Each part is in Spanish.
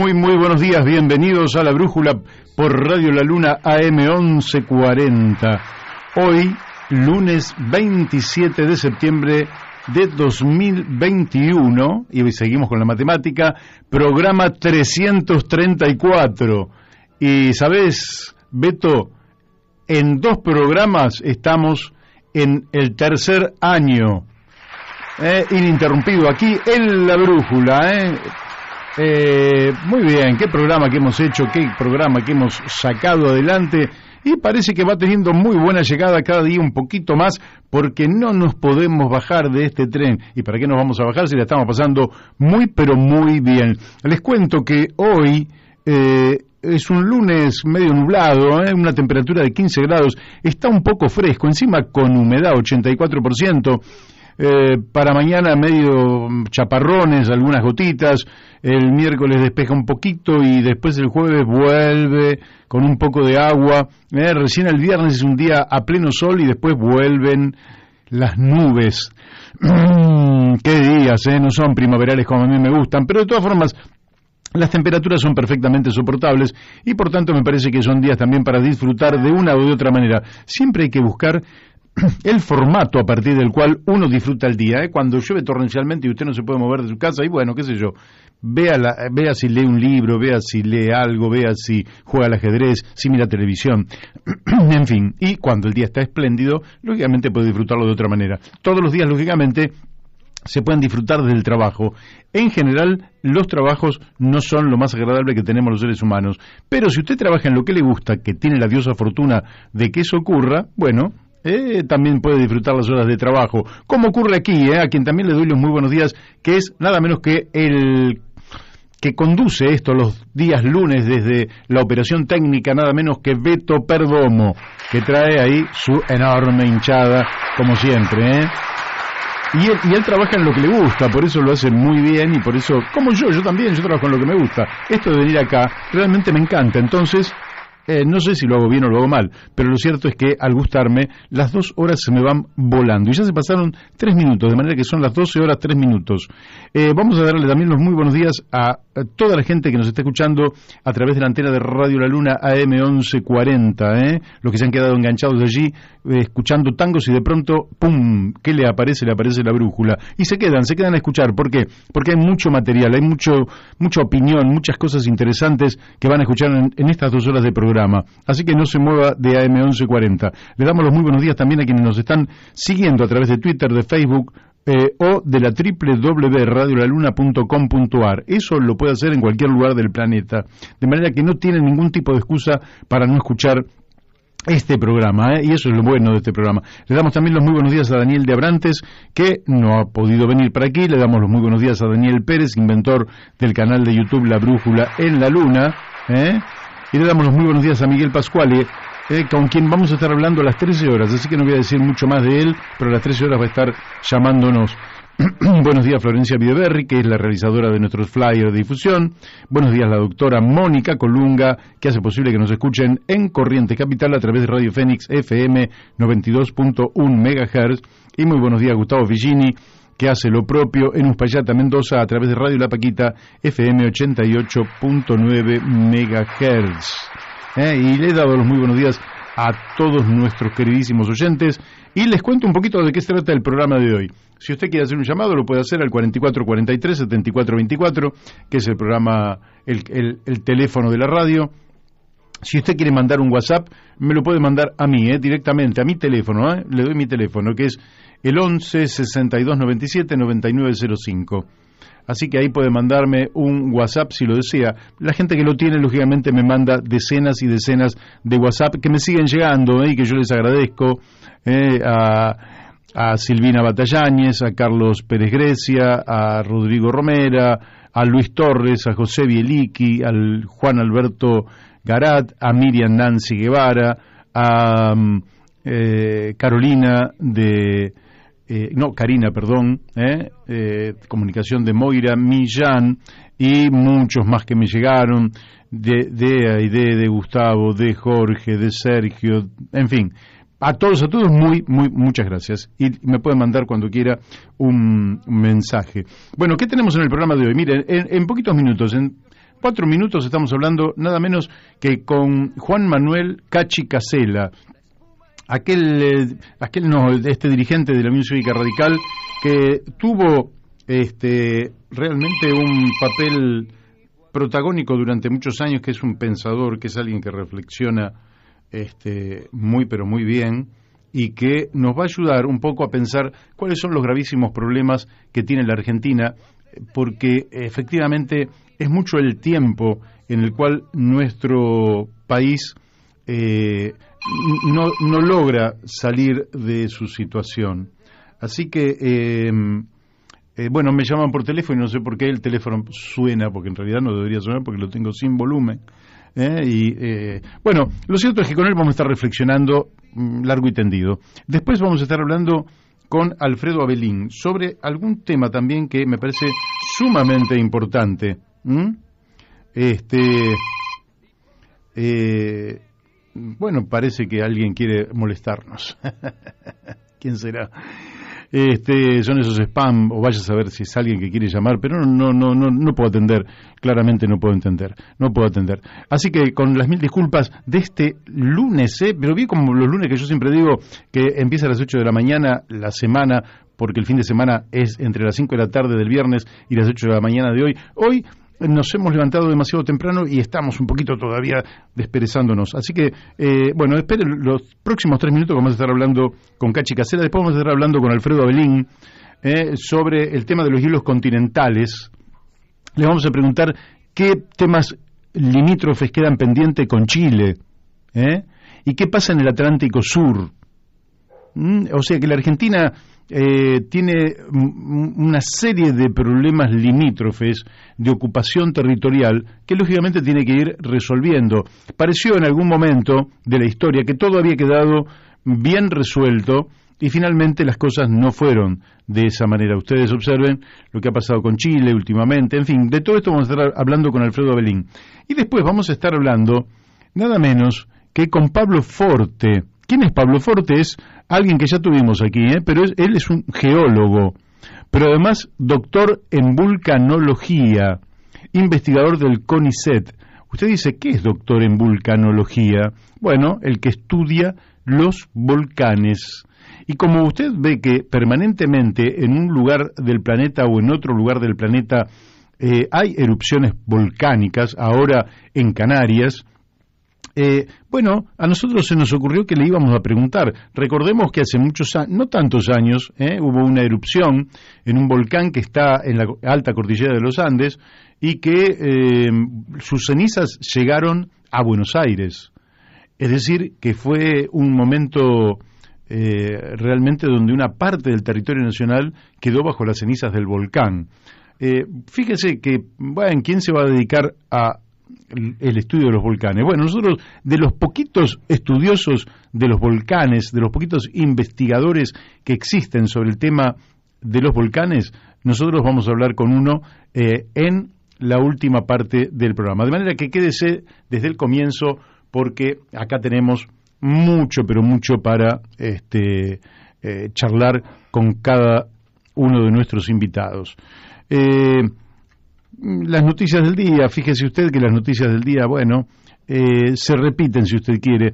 Muy buenos días, bienvenidos a La Brújula por Radio La Luna AM 1140. Hoy, lunes 27 de septiembre de 2021, y hoy seguimos con la matemática, programa 334. Y ¿sabés, Beto? En 2 programas estamos en el tercer año, ininterrumpido, aquí en La Brújula, muy bien, qué programa que hemos hecho, qué programa que hemos sacado adelante, y parece que va teniendo muy buena llegada cada día un poquito más, porque no nos podemos bajar de este tren. ¿Y para qué nos vamos a bajar si la estamos pasando muy pero muy bien? Les cuento que hoy es un lunes medio nublado, una temperatura de 15 grados, está un poco fresco, encima con humedad 84%. Para mañana medio chaparrones, algunas gotitas, el miércoles despeja un poquito y después el jueves vuelve con un poco de agua, recién el viernes es un día a pleno sol y después vuelven las nubes. Qué días, no son primaverales como a mí me gustan, pero de todas formas las temperaturas son perfectamente soportables y por tanto me parece que son días también para disfrutar de una o de otra manera. Siempre hay que buscar el formato a partir del cual uno disfruta el día, cuando llueve torrencialmente y usted no se puede mover de su casa, y bueno, qué sé yo, vea si lee un libro, vea si lee algo, vea si juega al ajedrez, si mira televisión, en fin, y cuando el día está espléndido, lógicamente puede disfrutarlo de otra manera. Todos los días, lógicamente, se pueden disfrutar del trabajo. En general, los trabajos no son lo más agradable que tenemos los seres humanos, pero si usted trabaja en lo que le gusta, que tiene la diosa fortuna de que eso ocurra, bueno, también puede disfrutar las horas de trabajo, como ocurre aquí, a quien también le doy los muy buenos días, que es nada menos que el que conduce esto los días lunes desde la operación técnica, nada menos que Beto Perdomo, que trae ahí su enorme hinchada, como siempre, Y él trabaja en lo que le gusta, por eso lo hace muy bien, y por eso, como yo también, yo trabajo en lo que me gusta. Esto de venir acá realmente me encanta, entonces no sé si lo hago bien o lo hago mal, pero lo cierto es que al gustarme, las 2 horas se me van volando, y ya se pasaron 3 minutos, de manera que son las 12 horas 3 minutos. Vamos a darle también los muy buenos días a toda la gente que nos está escuchando a través de la antena de Radio La Luna AM 1140, los que se han quedado enganchados allí, escuchando tangos y de pronto, ¡pum!, ¿qué le aparece? Le aparece La Brújula, y se quedan a escuchar. ¿Por qué? Porque hay mucho material, hay mucha opinión, muchas cosas interesantes que van a escuchar en estas 2 horas de programa. Así que no se mueva de AM 1140. Le damos los muy buenos días también a quienes nos están siguiendo a través de Twitter, de Facebook o de la www.radiolaluna.com.ar. Eso lo puede hacer en cualquier lugar del planeta, de manera que no tiene ningún tipo de excusa para no escuchar este programa, y eso es lo bueno de este programa. Le damos también los muy buenos días a Daniel de Abrantes, que no ha podido venir para aquí. Le damos los muy buenos días a Daniel Pérez, inventor del canal de YouTube La Brújula en la Luna, y le damos los muy buenos días a Miguel Pascuale, con quien vamos a estar hablando a las 13 horas, así que no voy a decir mucho más de él, pero a las 13 horas va a estar llamándonos. Buenos días Florencia Videberri, que es la realizadora de nuestros flyers de difusión. Buenos días la doctora Mónica Colunga, que hace posible que nos escuchen en Corrientes Capital a través de Radio Fénix FM 92.1 MHz. Y muy buenos días Gustavo Figini, que hace lo propio en Uspallata, Mendoza, a través de Radio La Paquita FM 88.9 MHz. Y le he dado los muy buenos días a todos nuestros queridísimos oyentes, y les cuento un poquito de qué se trata el programa de hoy. Si usted quiere hacer un llamado, lo puede hacer al 4443-7424, que es el programa, el teléfono de la radio. Si usted quiere mandar un WhatsApp, me lo puede mandar a mí, directamente, a mi teléfono, le doy mi teléfono, que es el 11 62 97 9905. Así que ahí puede mandarme un WhatsApp si lo desea. La gente que lo tiene, lógicamente, me manda decenas y decenas de WhatsApp que me siguen llegando, y que yo les agradezco, a Silvina Batallañez, a Carlos Pérez Grecia, a Rodrigo Romera, a Luis Torres, a José Bieliqui, al Juan Alberto Garat, a Miriam Nancy Guevara, a Carolina de... Karina, perdón, comunicación de Moira, Millán, y muchos más que me llegaron, de Aide, de Gustavo, de Jorge, de Sergio, en fin, a todos, muchas gracias, y me pueden mandar cuando quiera un mensaje. Bueno, ¿qué tenemos en el programa de hoy? Miren, en poquitos minutos, en 4 minutos estamos hablando nada menos que con Juan Manuel Cachi Casela, este dirigente de la Unión Cívica Radical que tuvo realmente un papel protagónico durante muchos años, que es un pensador, que es alguien que reflexiona muy pero muy bien, y que nos va a ayudar un poco a pensar cuáles son los gravísimos problemas que tiene la Argentina, porque efectivamente es mucho el tiempo en el cual nuestro país no logra salir de su situación. Así que, bueno, me llaman por teléfono y no sé por qué el teléfono suena, porque en realidad no debería sonar porque lo tengo sin volumen. Bueno, lo cierto es que con él vamos a estar reflexionando largo y tendido. Después vamos a estar hablando con Alfredo Abelín sobre algún tema también que me parece sumamente importante. Bueno, parece que alguien quiere molestarnos. ¿Quién será? Son esos spam, o vaya a saber si es alguien que quiere llamar, pero no puedo atender, claramente no puedo atender. Así que con las 1000 disculpas de este lunes, pero vi como los lunes que yo siempre digo que empieza a las 8 de la mañana la semana, porque el fin de semana es entre las 5 de la tarde del viernes y las 8 de la mañana de hoy. Hoy nos hemos levantado demasiado temprano y estamos un poquito todavía desperezándonos. Así que, bueno, esperen los próximos 3 minutos que vamos a estar hablando con Cachi Casela. Después vamos a estar hablando con Alfredo Abelín sobre el tema de los hielos continentales. Le vamos a preguntar qué temas limítrofes quedan pendientes con Chile, y qué pasa en el Atlántico Sur. O sea que la Argentina tiene una serie de problemas limítrofes de ocupación territorial que lógicamente tiene que ir resolviendo. Pareció en algún momento de la historia que todo había quedado bien resuelto y finalmente las cosas no fueron de esa manera. Ustedes observen lo que ha pasado con Chile últimamente. En fin, de todo esto vamos a estar hablando con Alfredo Abelín. Y después vamos a estar hablando nada menos que con Pablo Forte. ¿Quién es Pablo Forte? Es alguien que ya tuvimos aquí, pero él es un geólogo, pero además doctor en vulcanología, investigador del CONICET. Usted dice, ¿qué es doctor en vulcanología? Bueno, el que estudia los volcanes. Y como usted ve que permanentemente en un lugar del planeta o en otro lugar del planeta hay erupciones volcánicas, ahora en Canarias, bueno, a nosotros se nos ocurrió que le íbamos a preguntar. Recordemos que hace muchos años, no tantos años, hubo una erupción en un volcán que está en la alta cordillera de los Andes y que sus cenizas llegaron a Buenos Aires. Es decir, que fue un momento realmente donde una parte del territorio nacional quedó bajo las cenizas del volcán. Fíjese que, bueno, ¿quién se va a dedicar a el estudio de los volcanes? Bueno, nosotros, de los poquitos estudiosos de los volcanes, de los poquitos investigadores que existen sobre el tema de los volcanes, nosotros vamos a hablar con uno en la última parte del programa. De manera que quédese desde el comienzo, porque acá tenemos mucho, pero mucho para charlar con cada uno de nuestros invitados. Las noticias del día, fíjese usted que las noticias del día, bueno, se repiten si usted quiere.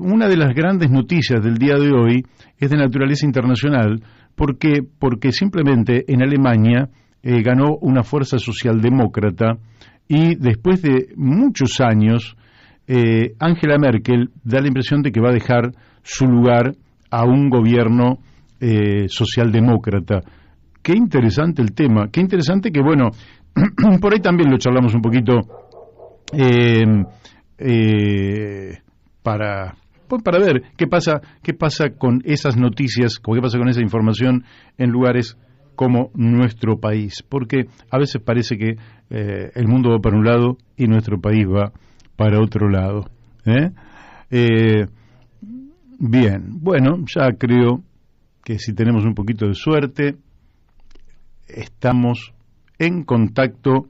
Una de las grandes noticias del día de hoy es de naturaleza internacional, porque simplemente en Alemania ganó una fuerza socialdemócrata y después de muchos años Angela Merkel da la impresión de que va a dejar su lugar a un gobierno socialdemócrata. Qué interesante el tema, qué interesante que, bueno, por ahí también lo charlamos un poquito para ver qué pasa con esas noticias, qué pasa con esa información en lugares como nuestro país, porque a veces parece que el mundo va para un lado y nuestro país va para otro lado. Bien, bueno, ya creo que si tenemos un poquito de suerte, estamos en contacto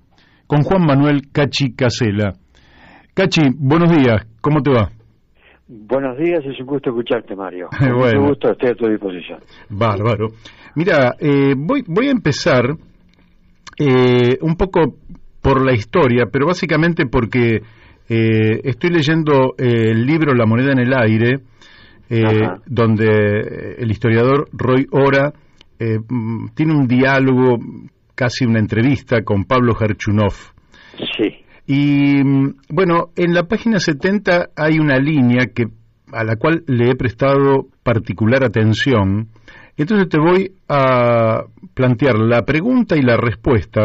con Juan Manuel Cachi Casela. Cachi, buenos días, ¿cómo te va? Buenos días, es un gusto escucharte, Mario. Bueno. Mucho gusto, estoy a tu disposición. Bárbaro. Mira, voy a empezar un poco por la historia, pero básicamente porque estoy leyendo el libro La moneda en el aire, donde el historiador Roy Ora tiene un diálogo, casi una entrevista con Pablo Gerchunov. Sí. Y bueno, en la página 70 hay una línea a la cual le he prestado particular atención. Entonces te voy a plantear la pregunta y la respuesta.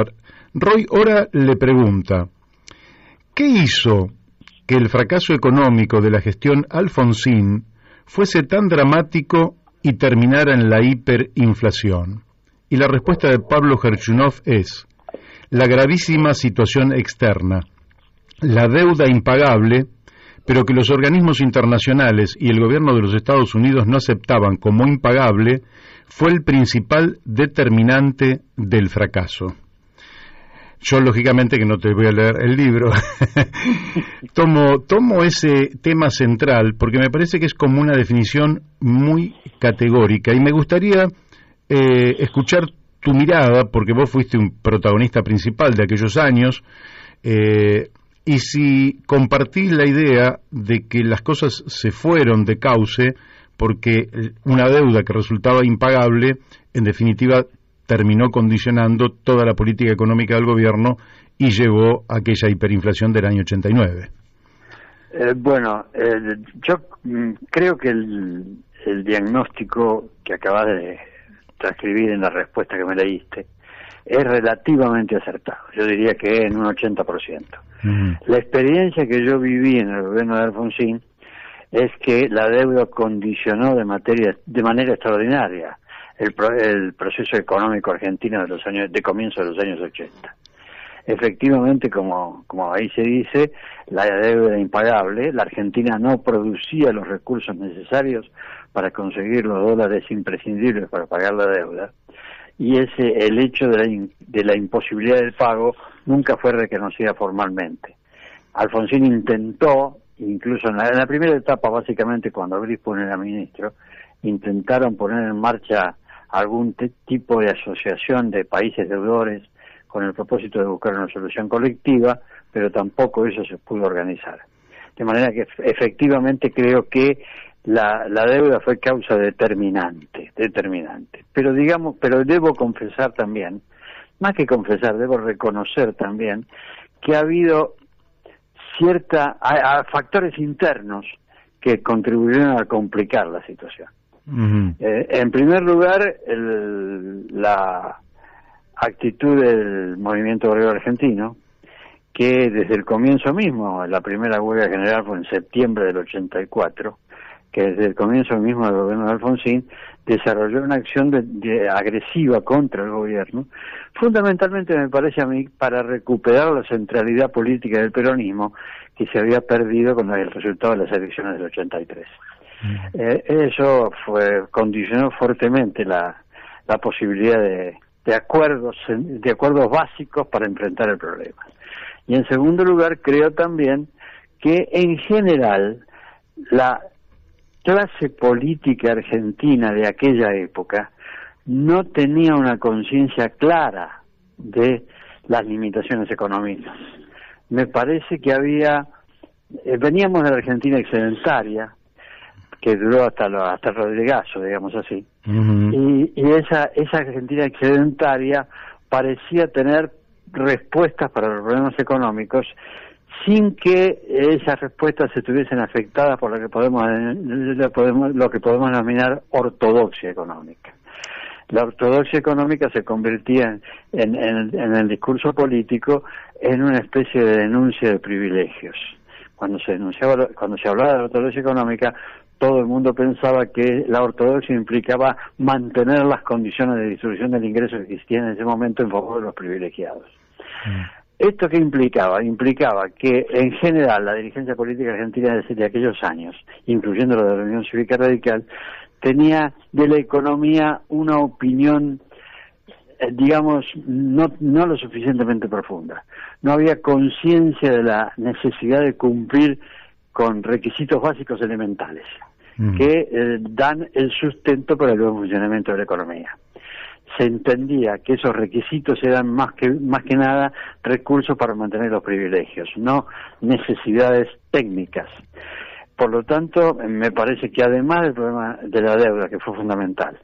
Roy Ora le pregunta: ¿qué hizo que el fracaso económico de la gestión Alfonsín fuese tan dramático y terminara en la hiperinflación? Y la respuesta de Pablo Gerchunov es: la gravísima situación externa, la deuda impagable, pero que los organismos internacionales y el gobierno de los Estados Unidos no aceptaban como impagable, fue el principal determinante del fracaso. Yo, lógicamente, que no te voy a leer el libro, tomo ese tema central porque me parece que es como una definición muy categórica y me gustaría escuchar tu mirada, porque vos fuiste un protagonista principal de aquellos años, y si compartís la idea de que las cosas se fueron de cauce porque una deuda que resultaba impagable, en definitiva, terminó condicionando toda la política económica del gobierno y llevó a aquella hiperinflación del año 89. Yo creo que el diagnóstico que acabas de transcribir en la respuesta que me leíste es relativamente acertado. Yo diría que en un 80%. La experiencia que yo viví en el gobierno de Alfonsín es que la deuda condicionó de manera extraordinaria el proceso económico argentino de comienzo de los años 80. Efectivamente, como ahí se dice, la deuda impagable, la Argentina no producía los recursos necesarios para conseguir los dólares imprescindibles para pagar la deuda, y el hecho de la imposibilidad del pago nunca fue reconocida formalmente. Alfonsín intentó, incluso en la primera etapa, básicamente cuando Grispun era ministro, intentaron poner en marcha algún tipo de asociación de países deudores con el propósito de buscar una solución colectiva, pero tampoco eso se pudo organizar. De manera que efectivamente creo que la deuda fue causa determinante. Pero debo confesar también, más que confesar, debo reconocer también que ha habido factores internos que contribuyeron a complicar la situación. En primer lugar, la actitud del movimiento obrero argentino, que desde el comienzo mismo, la primera huelga general fue en septiembre del 84, que desde el comienzo mismo del gobierno de Alfonsín desarrolló una acción agresiva contra el gobierno, fundamentalmente me parece a mí para recuperar la centralidad política del peronismo que se había perdido con el resultado de las elecciones del 83. Eso condicionó fuertemente la posibilidad de acuerdos básicos para enfrentar el problema. Y en segundo lugar, creo también que en general la clase política argentina de aquella época no tenía una conciencia clara de las limitaciones económicas. Me parece que veníamos de la Argentina excedentaria, que duró hasta el Rodrigazo, digamos así, y esa Argentina excedentaria parecía tener respuestas para los problemas económicos sin que esas respuestas estuviesen afectadas por lo que podemos denominar ortodoxia económica. La ortodoxia económica se convertía en el discurso político en una especie de denuncia de privilegios. Cuando se hablaba de la ortodoxia económica, todo el mundo pensaba que la ortodoxia implicaba mantener las condiciones de distribución del ingreso que existían en ese momento en favor de los privilegiados. ¿Esto qué implicaba? Implicaba que, en general, la dirigencia política argentina de aquellos años, incluyendo la de la Unión Cívica Radical, tenía de la economía una opinión, digamos, no lo suficientemente profunda. No había conciencia de la necesidad de cumplir con requisitos básicos elementales que dan el sustento para el buen funcionamiento de la economía. se entendía que esos requisitos eran más que nada recursos para mantener los privilegios, no necesidades técnicas. Por lo tanto, me parece que además del problema de la deuda, que fue fundamental,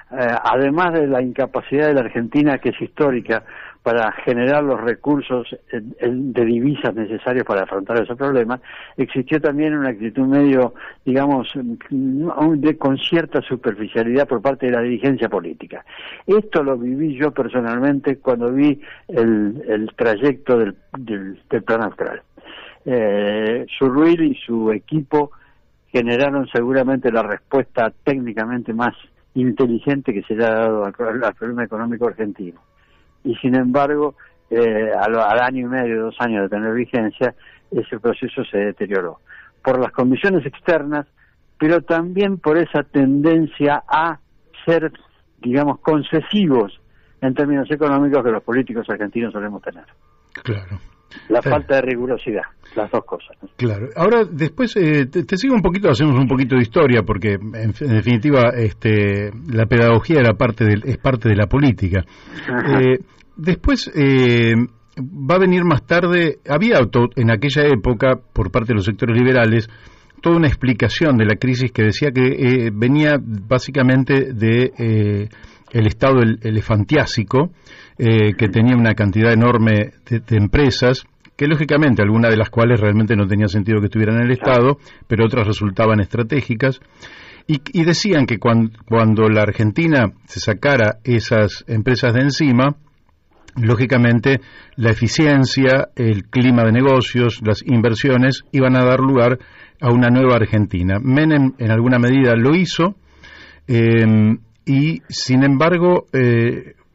además de la incapacidad de la Argentina, que es histórica, para generar los recursos de divisas necesarios para afrontar ese problema, existió también una actitud medio, digamos, con cierta superficialidad por parte de la dirigencia política. Esto lo viví yo personalmente cuando vi el trayecto del Plan Austral. Surruil y su equipo generaron seguramente la respuesta técnicamente más inteligente que se le ha dado al problema económico argentino. Y sin embargo, al año y medio, 2 años de tener vigencia, ese proceso se deterioró. Por las condiciones externas, pero también por esa tendencia a ser, digamos, concesivos en términos económicos que los políticos argentinos solemos tener. Claro. La falta de rigurosidad, las dos cosas. Claro. Ahora, después, te sigo un poquito, hacemos un poquito de historia, porque en definitiva la pedagogía es parte de la política. Después, va a venir más tarde, había en aquella época, por parte de los sectores liberales, toda una explicación de la crisis que decía que venía básicamente de el Estado elefantiásico, que tenía una cantidad enorme de empresas, que lógicamente algunas de las cuales realmente no tenía sentido que estuvieran en el Estado, pero otras resultaban estratégicas, y decían que cuando la Argentina se sacara esas empresas de encima, lógicamente la eficiencia, el clima de negocios, las inversiones iban a dar lugar a una nueva Argentina. Menem en alguna medida lo hizo, y sin embargo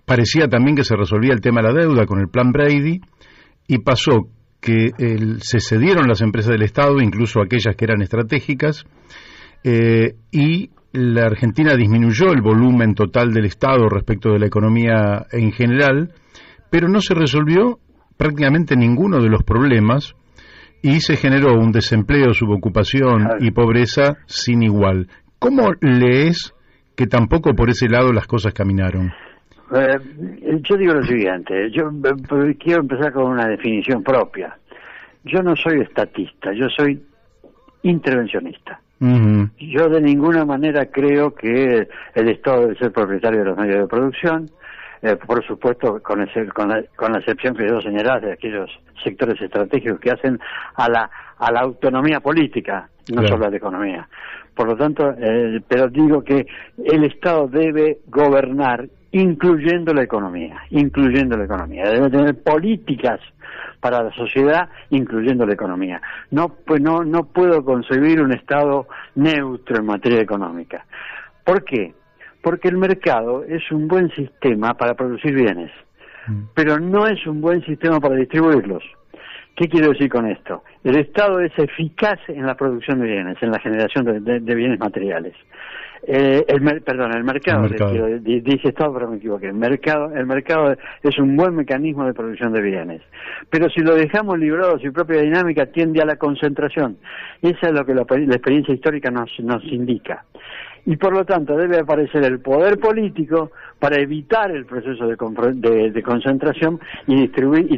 parecía también que se resolvía el tema de la deuda con el Plan Brady, y pasó que se cedieron las empresas del Estado, incluso aquellas que eran estratégicas, y la Argentina disminuyó el volumen total del Estado respecto de la economía en general, pero no se resolvió prácticamente ninguno de los problemas, y se generó un desempleo, subocupación y pobreza sin igual. ¿Cómo lees que tampoco por ese lado las cosas caminaron? Yo digo lo siguiente, yo quiero empezar con una definición propia. Yo no soy estatista, yo soy intervencionista. Uh-huh. Yo de ninguna manera creo que el Estado debe ser propietario de los medios de producción, por supuesto con la excepción que yo señalé de aquellos sectores estratégicos que hacen a la autonomía política, no claro. Solo a la economía. Por lo tanto, pero digo que el Estado debe gobernar incluyendo la economía, debe tener políticas para la sociedad, incluyendo la economía. No puedo concebir un Estado neutro en materia económica. ¿Por qué? Porque el mercado es un buen sistema para producir bienes, pero no es un buen sistema para distribuirlos. ¿Qué quiero decir con esto? El Estado es eficaz en la producción de bienes, en la generación de bienes materiales. El mercado. Dije Estado, pero me equivoqué. El mercado es un buen mecanismo de producción de bienes. Pero si lo dejamos librado, su propia dinámica tiende a la concentración. Esa es lo que la experiencia histórica nos indica. Y por lo tanto debe aparecer el poder político para evitar el proceso de concentración y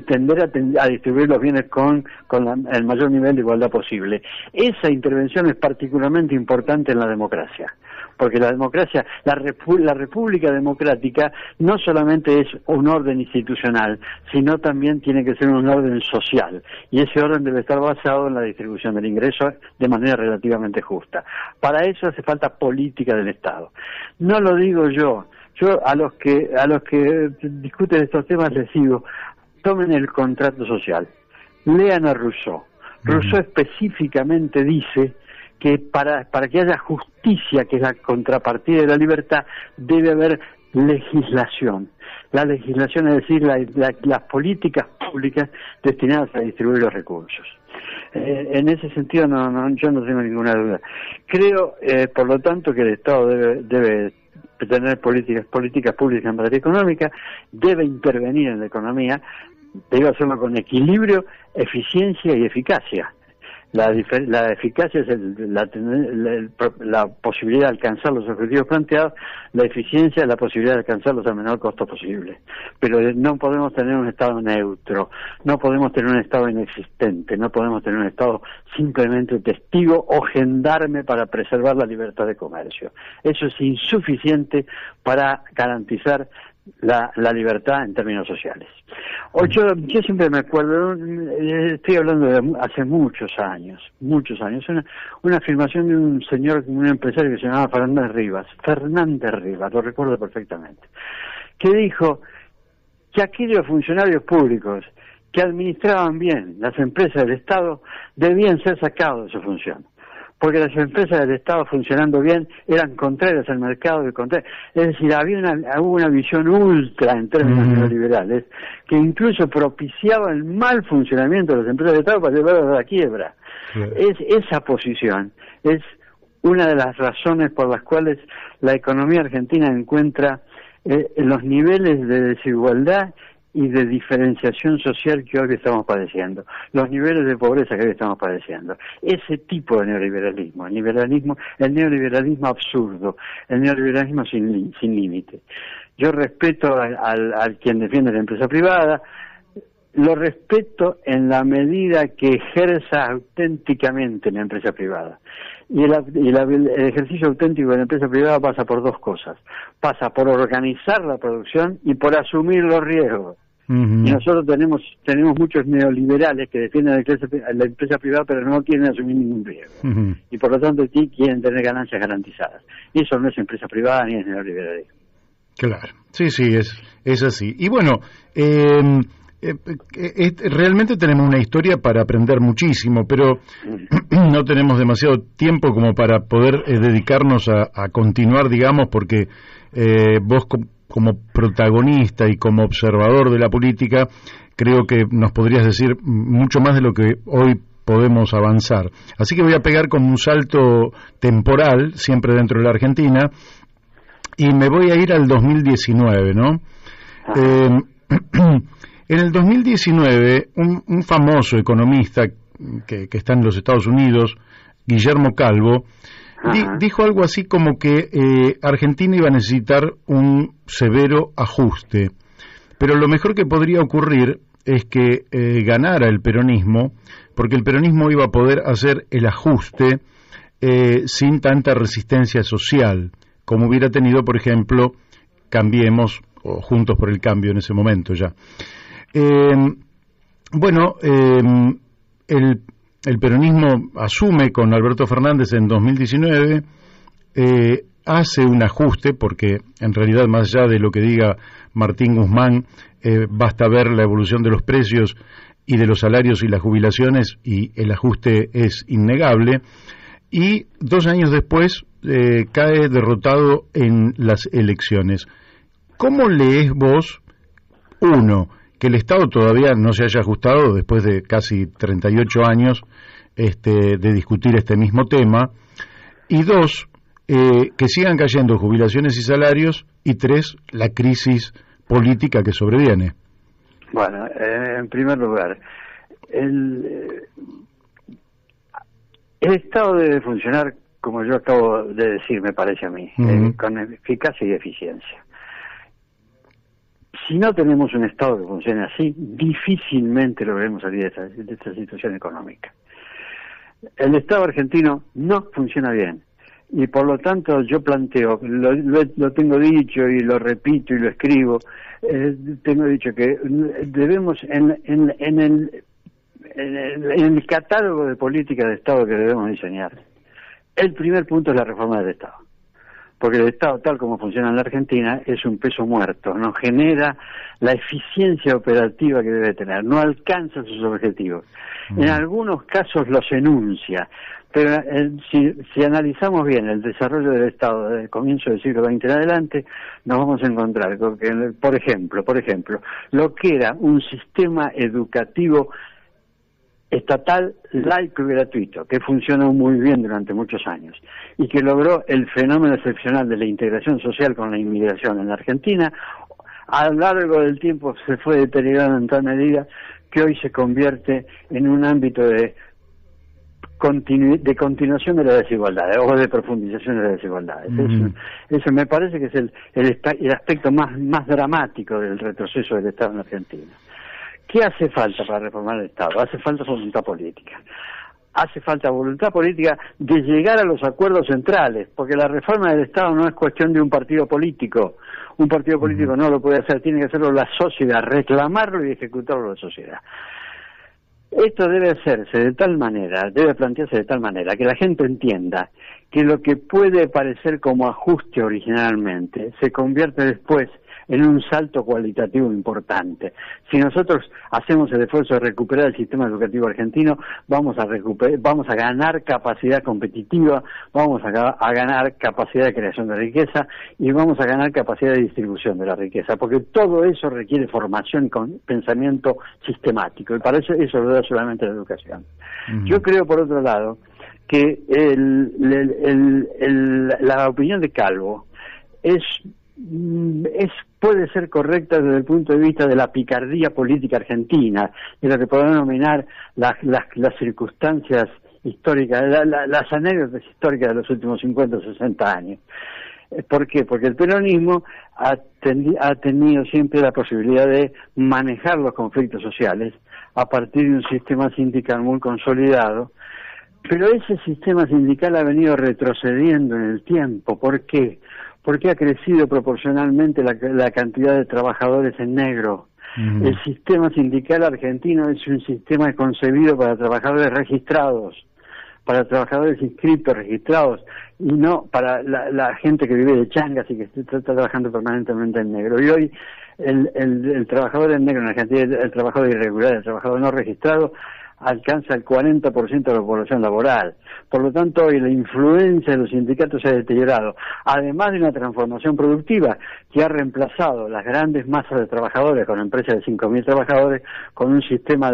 tender a distribuir los bienes con el mayor nivel de igualdad posible. Esa intervención es particularmente importante en la democracia, porque la democracia, la república democrática no solamente es un orden institucional, sino también tiene que ser un orden social, y ese orden debe estar basado en la distribución del ingreso de manera relativamente justa. Para eso hace falta política del Estado. No lo digo yo a los que discuten estos temas les digo, tomen el contrato social, lean a Rousseau. Rousseau específicamente dice que para que haya justicia, que es la contrapartida de la libertad, debe haber legislación. La legislación es decir, las políticas públicas destinadas a distribuir los recursos. En ese sentido yo no tengo ninguna duda. Creo, por lo tanto, que el Estado debe tener políticas públicas en materia económica, debe intervenir en la economía, debe hacerlo con equilibrio, eficiencia y eficacia. La eficacia es la posibilidad de alcanzar los objetivos planteados, la eficiencia es la posibilidad de alcanzarlos al menor costo posible. Pero no podemos tener un Estado neutro, no podemos tener un Estado inexistente, no podemos tener un Estado simplemente testigo o gendarme para preservar la libertad de comercio. Eso es insuficiente para garantizar la libertad en términos sociales. Yo siempre me acuerdo, estoy hablando de hace muchos años, una afirmación de un señor, un empresario que se llamaba Fernández Rivas, lo recuerdo perfectamente, que dijo que aquellos funcionarios públicos que administraban bien las empresas del Estado debían ser sacados de su función, porque las empresas del Estado funcionando bien eran contrarias al mercado, es decir, hubo una visión ultra en términos neoliberales que incluso propiciaba el mal funcionamiento de las empresas del Estado para llevarlas a la quiebra. Esa posición es una de las razones por las cuales la economía argentina encuentra los niveles de desigualdad y de diferenciación social que hoy estamos padeciendo, los niveles de pobreza que hoy estamos padeciendo. Ese tipo de neoliberalismo, el neoliberalismo absurdo, el neoliberalismo sin límite. Yo respeto al quien defiende la empresa privada, lo respeto en la medida que ejerza auténticamente la empresa privada. Y el ejercicio auténtico de la empresa privada pasa por dos cosas. Pasa por organizar la producción y por asumir los riesgos. Y nosotros tenemos muchos neoliberales que defienden la empresa privada pero no quieren asumir ningún riesgo. Y por lo tanto quieren tener ganancias garantizadas. Y eso no es empresa privada ni es neoliberalismo. Claro, sí, es así. Y bueno, realmente tenemos una historia para aprender muchísimo, pero no tenemos demasiado tiempo como para poder dedicarnos a continuar, digamos, porque vos como protagonista y como observador de la política, creo que nos podrías decir mucho más de lo que hoy podemos avanzar. Así que voy a pegar como un salto temporal, siempre dentro de la Argentina, y me voy a ir al 2019, ¿no? En el 2019, un famoso economista que está en los Estados Unidos, Guillermo Calvo, dijo algo así como que Argentina iba a necesitar un severo ajuste, pero lo mejor que podría ocurrir es que ganara el peronismo, porque el peronismo iba a poder hacer el ajuste sin tanta resistencia social, como hubiera tenido, por ejemplo, Cambiemos o Juntos por el Cambio en ese momento ya. El peronismo asume con Alberto Fernández en 2019, hace un ajuste, porque en realidad, más allá de lo que diga Martín Guzmán, basta ver la evolución de los precios y de los salarios y las jubilaciones, y el ajuste es innegable, y 2 años después cae derrotado en las elecciones. ¿Cómo lees vos, uno, que el Estado todavía no se haya ajustado después de casi 38 años de discutir este mismo tema, y 2, que sigan cayendo jubilaciones y salarios, y 3, la crisis política que sobreviene? Bueno, en primer lugar, el Estado debe funcionar como yo acabo de decir, me parece a mí, con eficacia y eficiencia. Si no tenemos un Estado que funcione así, difícilmente lograremos salir de esta situación económica. El Estado argentino no funciona bien, y por lo tanto yo planteo, lo tengo dicho y lo repito y lo escribo, tengo dicho que debemos en el catálogo de políticas de Estado que debemos diseñar, el primer punto es la reforma del Estado. Porque el Estado, tal como funciona en la Argentina, es un peso muerto, no genera la eficiencia operativa que debe tener, no alcanza sus objetivos. En algunos casos los enuncia, pero si analizamos bien el desarrollo del Estado desde el comienzo del siglo XX en adelante, nos vamos a encontrar con que, por ejemplo, lo que era un sistema educativo estatal, laico y gratuito, que funcionó muy bien durante muchos años y que logró el fenómeno excepcional de la integración social con la inmigración en la Argentina, a lo largo del tiempo se fue deteriorando en tal medida que hoy se convierte en un ámbito de de continuación de las desigualdades o de profundización de las desigualdades. Eso me parece que es el aspecto más dramático del retroceso del Estado en Argentina. ¿Qué hace falta para reformar el Estado? Hace falta voluntad política. Hace falta voluntad política de llegar a los acuerdos centrales, porque la reforma del Estado no es cuestión de un partido político. Un partido político no lo puede hacer, tiene que hacerlo la sociedad, reclamarlo y ejecutarlo la sociedad. Esto debe hacerse de tal manera, debe plantearse de tal manera que la gente entienda que lo que puede parecer como ajuste originalmente se convierte después en un salto cualitativo importante. Si nosotros hacemos el esfuerzo de recuperar el sistema educativo argentino, vamos a ganar capacidad competitiva, vamos a ganar capacidad de creación de riqueza y vamos a ganar capacidad de distribución de la riqueza, porque todo eso requiere formación y pensamiento sistemático, y para eso lo da solamente la educación. Yo creo, por otro lado, que la opinión de Calvo puede ser correcta desde el punto de vista de la picardía política argentina, de lo que podemos denominar las circunstancias históricas, las anécdotas históricas de los últimos 50 o 60 años. ¿Por qué? Porque el peronismo ha tenido siempre la posibilidad de manejar los conflictos sociales a partir de un sistema sindical muy consolidado, pero ese sistema sindical ha venido retrocediendo en el tiempo. ¿Por qué? Porque ha crecido proporcionalmente la cantidad de trabajadores en negro. El sistema sindical argentino es un sistema concebido para trabajadores registrados, para trabajadores inscritos, registrados, y no para la gente que vive de changas y que está trabajando permanentemente en negro. Y hoy el trabajador en negro en Argentina, el trabajador irregular, el trabajador no registrado, alcanza el 40% de la población laboral. Por lo tanto, hoy la influencia de los sindicatos se ha deteriorado, además de una transformación productiva que ha reemplazado las grandes masas de trabajadores con empresas de 5.000 trabajadores con un sistema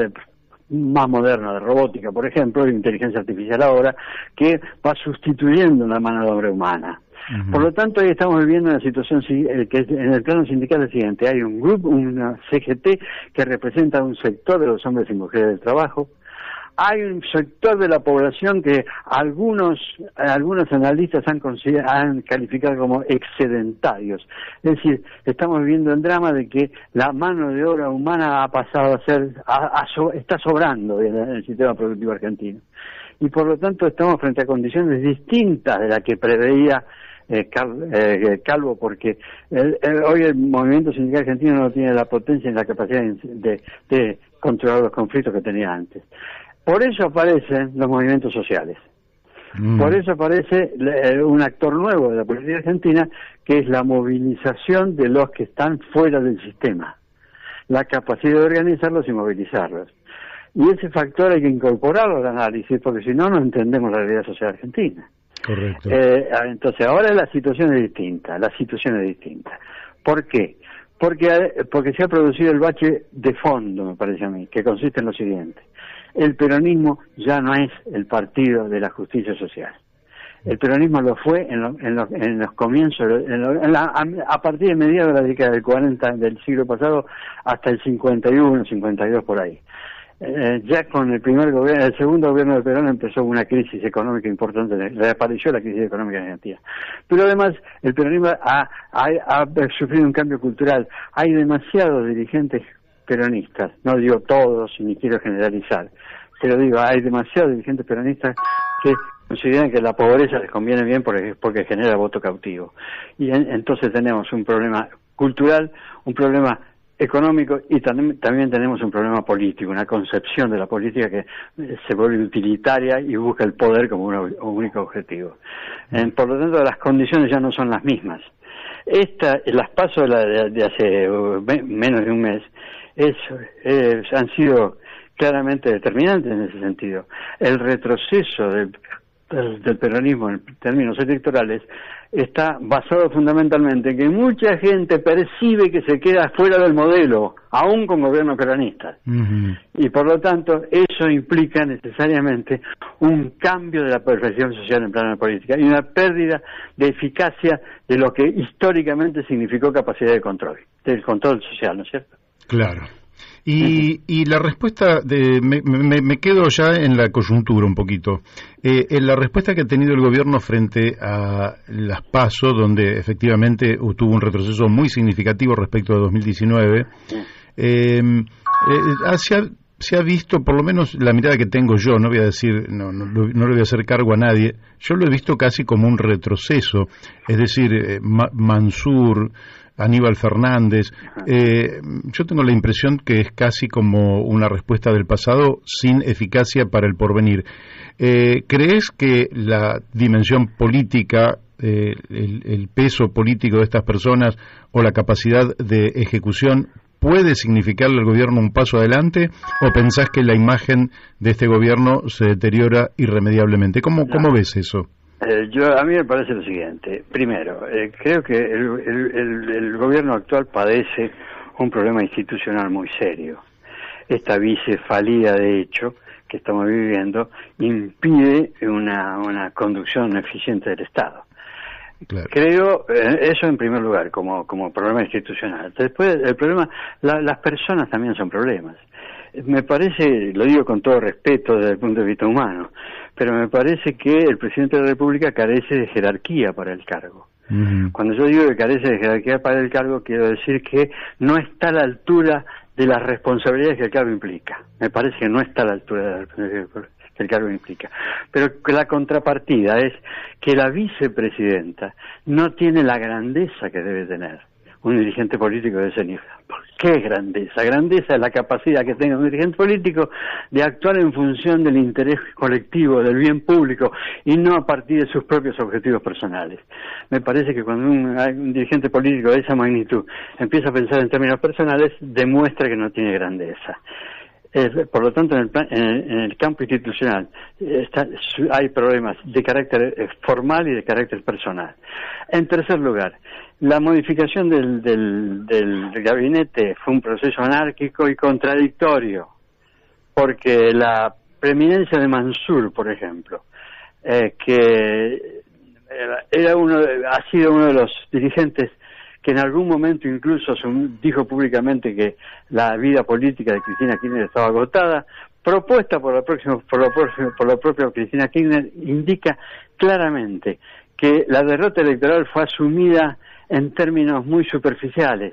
más moderno de robótica, por ejemplo, de inteligencia artificial ahora, que va sustituyendo una mano de obra humana. Por lo tanto, hoy estamos viviendo una situación que en el plano sindical es el siguiente: hay un grupo, una CGT, que representa un sector de los hombres y mujeres del trabajo. Hay un sector de la población que algunos analistas han calificado como excedentarios. Es decir, estamos viviendo el drama de que la mano de obra humana ha pasado está sobrando en el sistema productivo argentino. Y por lo tanto estamos frente a condiciones distintas de las que preveía Calvo, porque hoy el movimiento sindical argentino no tiene la potencia ni la capacidad de controlar los conflictos que tenía antes. Por eso aparecen los movimientos sociales. Por eso aparece un actor nuevo de la política argentina, que es la movilización de los que están fuera del sistema, la capacidad de organizarlos y movilizarlos. Y ese factor hay que incorporarlo al análisis, porque si no, no entendemos la realidad social argentina. Correcto. Entonces, ahora la situación es distinta. ¿Por qué? Porque se ha producido el bache de fondo, me parece a mí, que consiste en lo siguiente: el peronismo ya no es el partido de la justicia social. El peronismo lo fue en los comienzos, a partir de mediados de la década del 40 del siglo pasado hasta el 51, 52 por ahí. Ya con el segundo gobierno de Perón empezó una crisis económica importante, reapareció la crisis económica en Argentina. Pero además el peronismo ha sufrido un cambio cultural. Hay demasiados dirigentes peronistas, no digo todos, ni quiero generalizar, pero digo, hay demasiados dirigentes peronistas que consideran que la pobreza les conviene bien porque genera voto cautivo. Y entonces tenemos un problema cultural, un problema económico, y también tenemos un problema político, una concepción de la política que se vuelve utilitaria y busca el poder como un único objetivo. Por lo tanto, las condiciones ya no son las mismas. Las PASO de hace menos de un mes han sido claramente determinantes en ese sentido. El retroceso del peronismo en términos electorales está basado fundamentalmente en que mucha gente percibe que se queda fuera del modelo, aún con gobiernos peronistas. Y por lo tanto, eso implica necesariamente un cambio de la percepción social en plano de política y una pérdida de eficacia de lo que históricamente significó capacidad de control, del control social, ¿no es cierto? Claro. Y la respuesta, me quedo ya en la coyuntura un poquito. En la respuesta que ha tenido el gobierno frente a las PASO, donde efectivamente tuvo un retroceso muy significativo respecto a 2019, se ha visto, por lo menos la mirada que tengo yo, no voy a decir, no le voy a hacer cargo a nadie, yo lo he visto casi como un retroceso, es decir, Mansur, Aníbal Fernández, yo tengo la impresión que es casi como una respuesta del pasado sin eficacia para el porvenir. ¿Crees que la dimensión política, el peso político de estas personas o la capacidad de ejecución puede significarle al gobierno un paso adelante, o pensás que la imagen de este gobierno se deteriora irremediablemente? ¿Cómo ves eso? A mí me parece lo siguiente. Primero, creo que el gobierno actual padece un problema institucional muy serio. Esta bicefalía, de hecho, que estamos viviendo, impide una conducción eficiente del Estado. Claro. Creo eso en primer lugar como problema institucional. Después el problema, las personas también son problemas. Me parece, lo digo con todo respeto desde el punto de vista humano, pero me parece que el presidente de la República carece de jerarquía para el cargo. Uh-huh. Cuando yo digo que carece de jerarquía para el cargo, quiero decir que no está a la altura de las responsabilidades que el cargo implica. Me parece que no está a la altura de las responsabilidades que el cargo implica. Pero la contrapartida es que la vicepresidenta no tiene la grandeza que debe tener un dirigente político de ese nivel. ¿Por qué grandeza? Grandeza es la capacidad que tenga un dirigente político de actuar en función del interés colectivo, del bien público, y no a partir de sus propios objetivos personales. Me parece que cuando un dirigente político de esa magnitud empieza a pensar en términos personales, demuestra que no tiene grandeza. Por lo tanto, en el campo institucional hay problemas de carácter formal y de carácter personal. En tercer lugar, la modificación del gabinete fue un proceso anárquico y contradictorio, porque la preeminencia de Mansur, por ejemplo, que ha sido uno de los dirigentes que en algún momento incluso dijo públicamente que la vida política de Cristina Kirchner estaba agotada, propuesta por la propia Cristina Kirchner, indica claramente que la derrota electoral fue asumida en términos muy superficiales.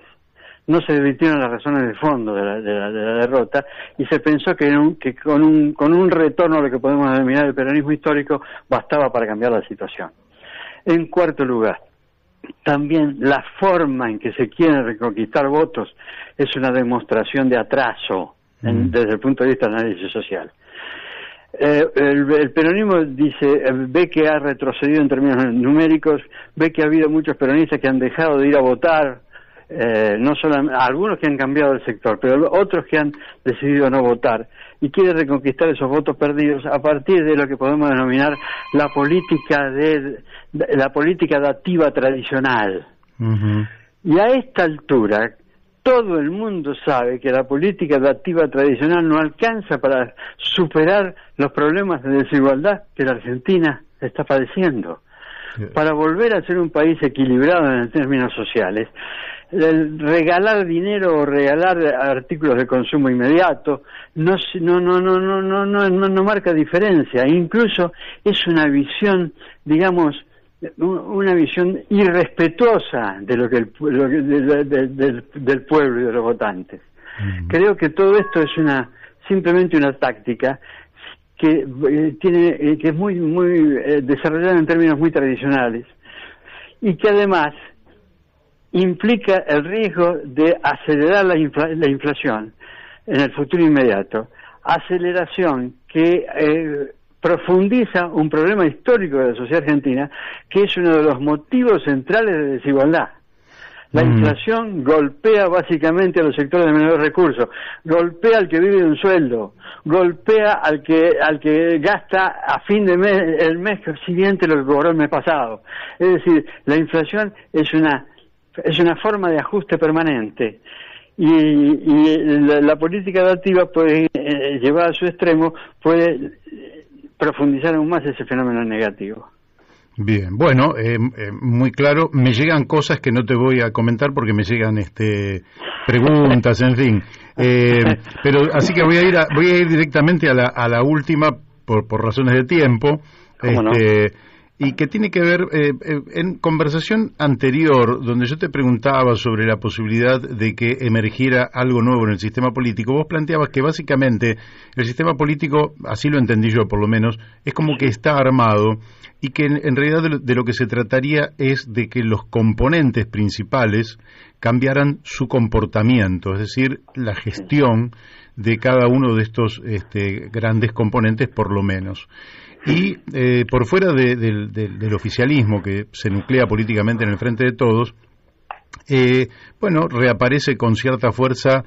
No se debatieron las razones de fondo de la derrota, y se pensó que con un retorno a lo que podemos denominar el peronismo histórico bastaba para cambiar la situación. En cuarto lugar, también la forma en que se quieren reconquistar votos es una demostración de atraso desde el punto de vista del análisis social. El peronismo ve que ha retrocedido en términos numéricos, ve que ha habido muchos peronistas que han dejado de ir a votar, no solamente algunos que han cambiado el sector, pero otros que han decidido no votar, y quiere reconquistar esos votos perdidos a partir de lo que podemos denominar la política dativa tradicional. Uh-huh. Y a esta altura todo el mundo sabe que la política dativa tradicional no alcanza para superar los problemas de desigualdad que la Argentina está padeciendo. Para volver a ser un país equilibrado en términos sociales, el regalar dinero o regalar artículos de consumo inmediato no marca diferencia. Incluso es una visión, digamos, una visión irrespetuosa de lo que del pueblo y de los votantes. Creo que todo esto es simplemente una táctica que es muy desarrollada en términos muy tradicionales, y que además implica el riesgo de acelerar la inflación en el futuro inmediato, aceleración que profundiza un problema histórico de la sociedad argentina, que es uno de los motivos centrales de desigualdad. La inflación golpea básicamente a los sectores de menores recursos, golpea al que vive de un sueldo, golpea al que gasta a fin de mes, el mes siguiente lo que cobró el mes pasado. Es decir, la inflación es una forma de ajuste permanente, y la política dativa puede llevar a su extremo, puede profundizar aún más ese fenómeno negativo. Bien, bueno, muy claro. Me llegan cosas que no te voy a comentar porque me llegan preguntas, en fin. Pero así que voy a ir directamente a la última por razones de tiempo. ¿Cómo no? Y que tiene que ver, en conversación anterior, donde yo te preguntaba sobre la posibilidad de que emergiera algo nuevo en el sistema político, vos planteabas que básicamente el sistema político, así lo entendí yo por lo menos, es como que está armado y que en realidad de lo que se trataría es de que los componentes principales cambiaran su comportamiento, es decir, la gestión de cada uno de estos grandes componentes por lo menos. Y por fuera del oficialismo que se nuclea políticamente en el frente de todos, reaparece con cierta fuerza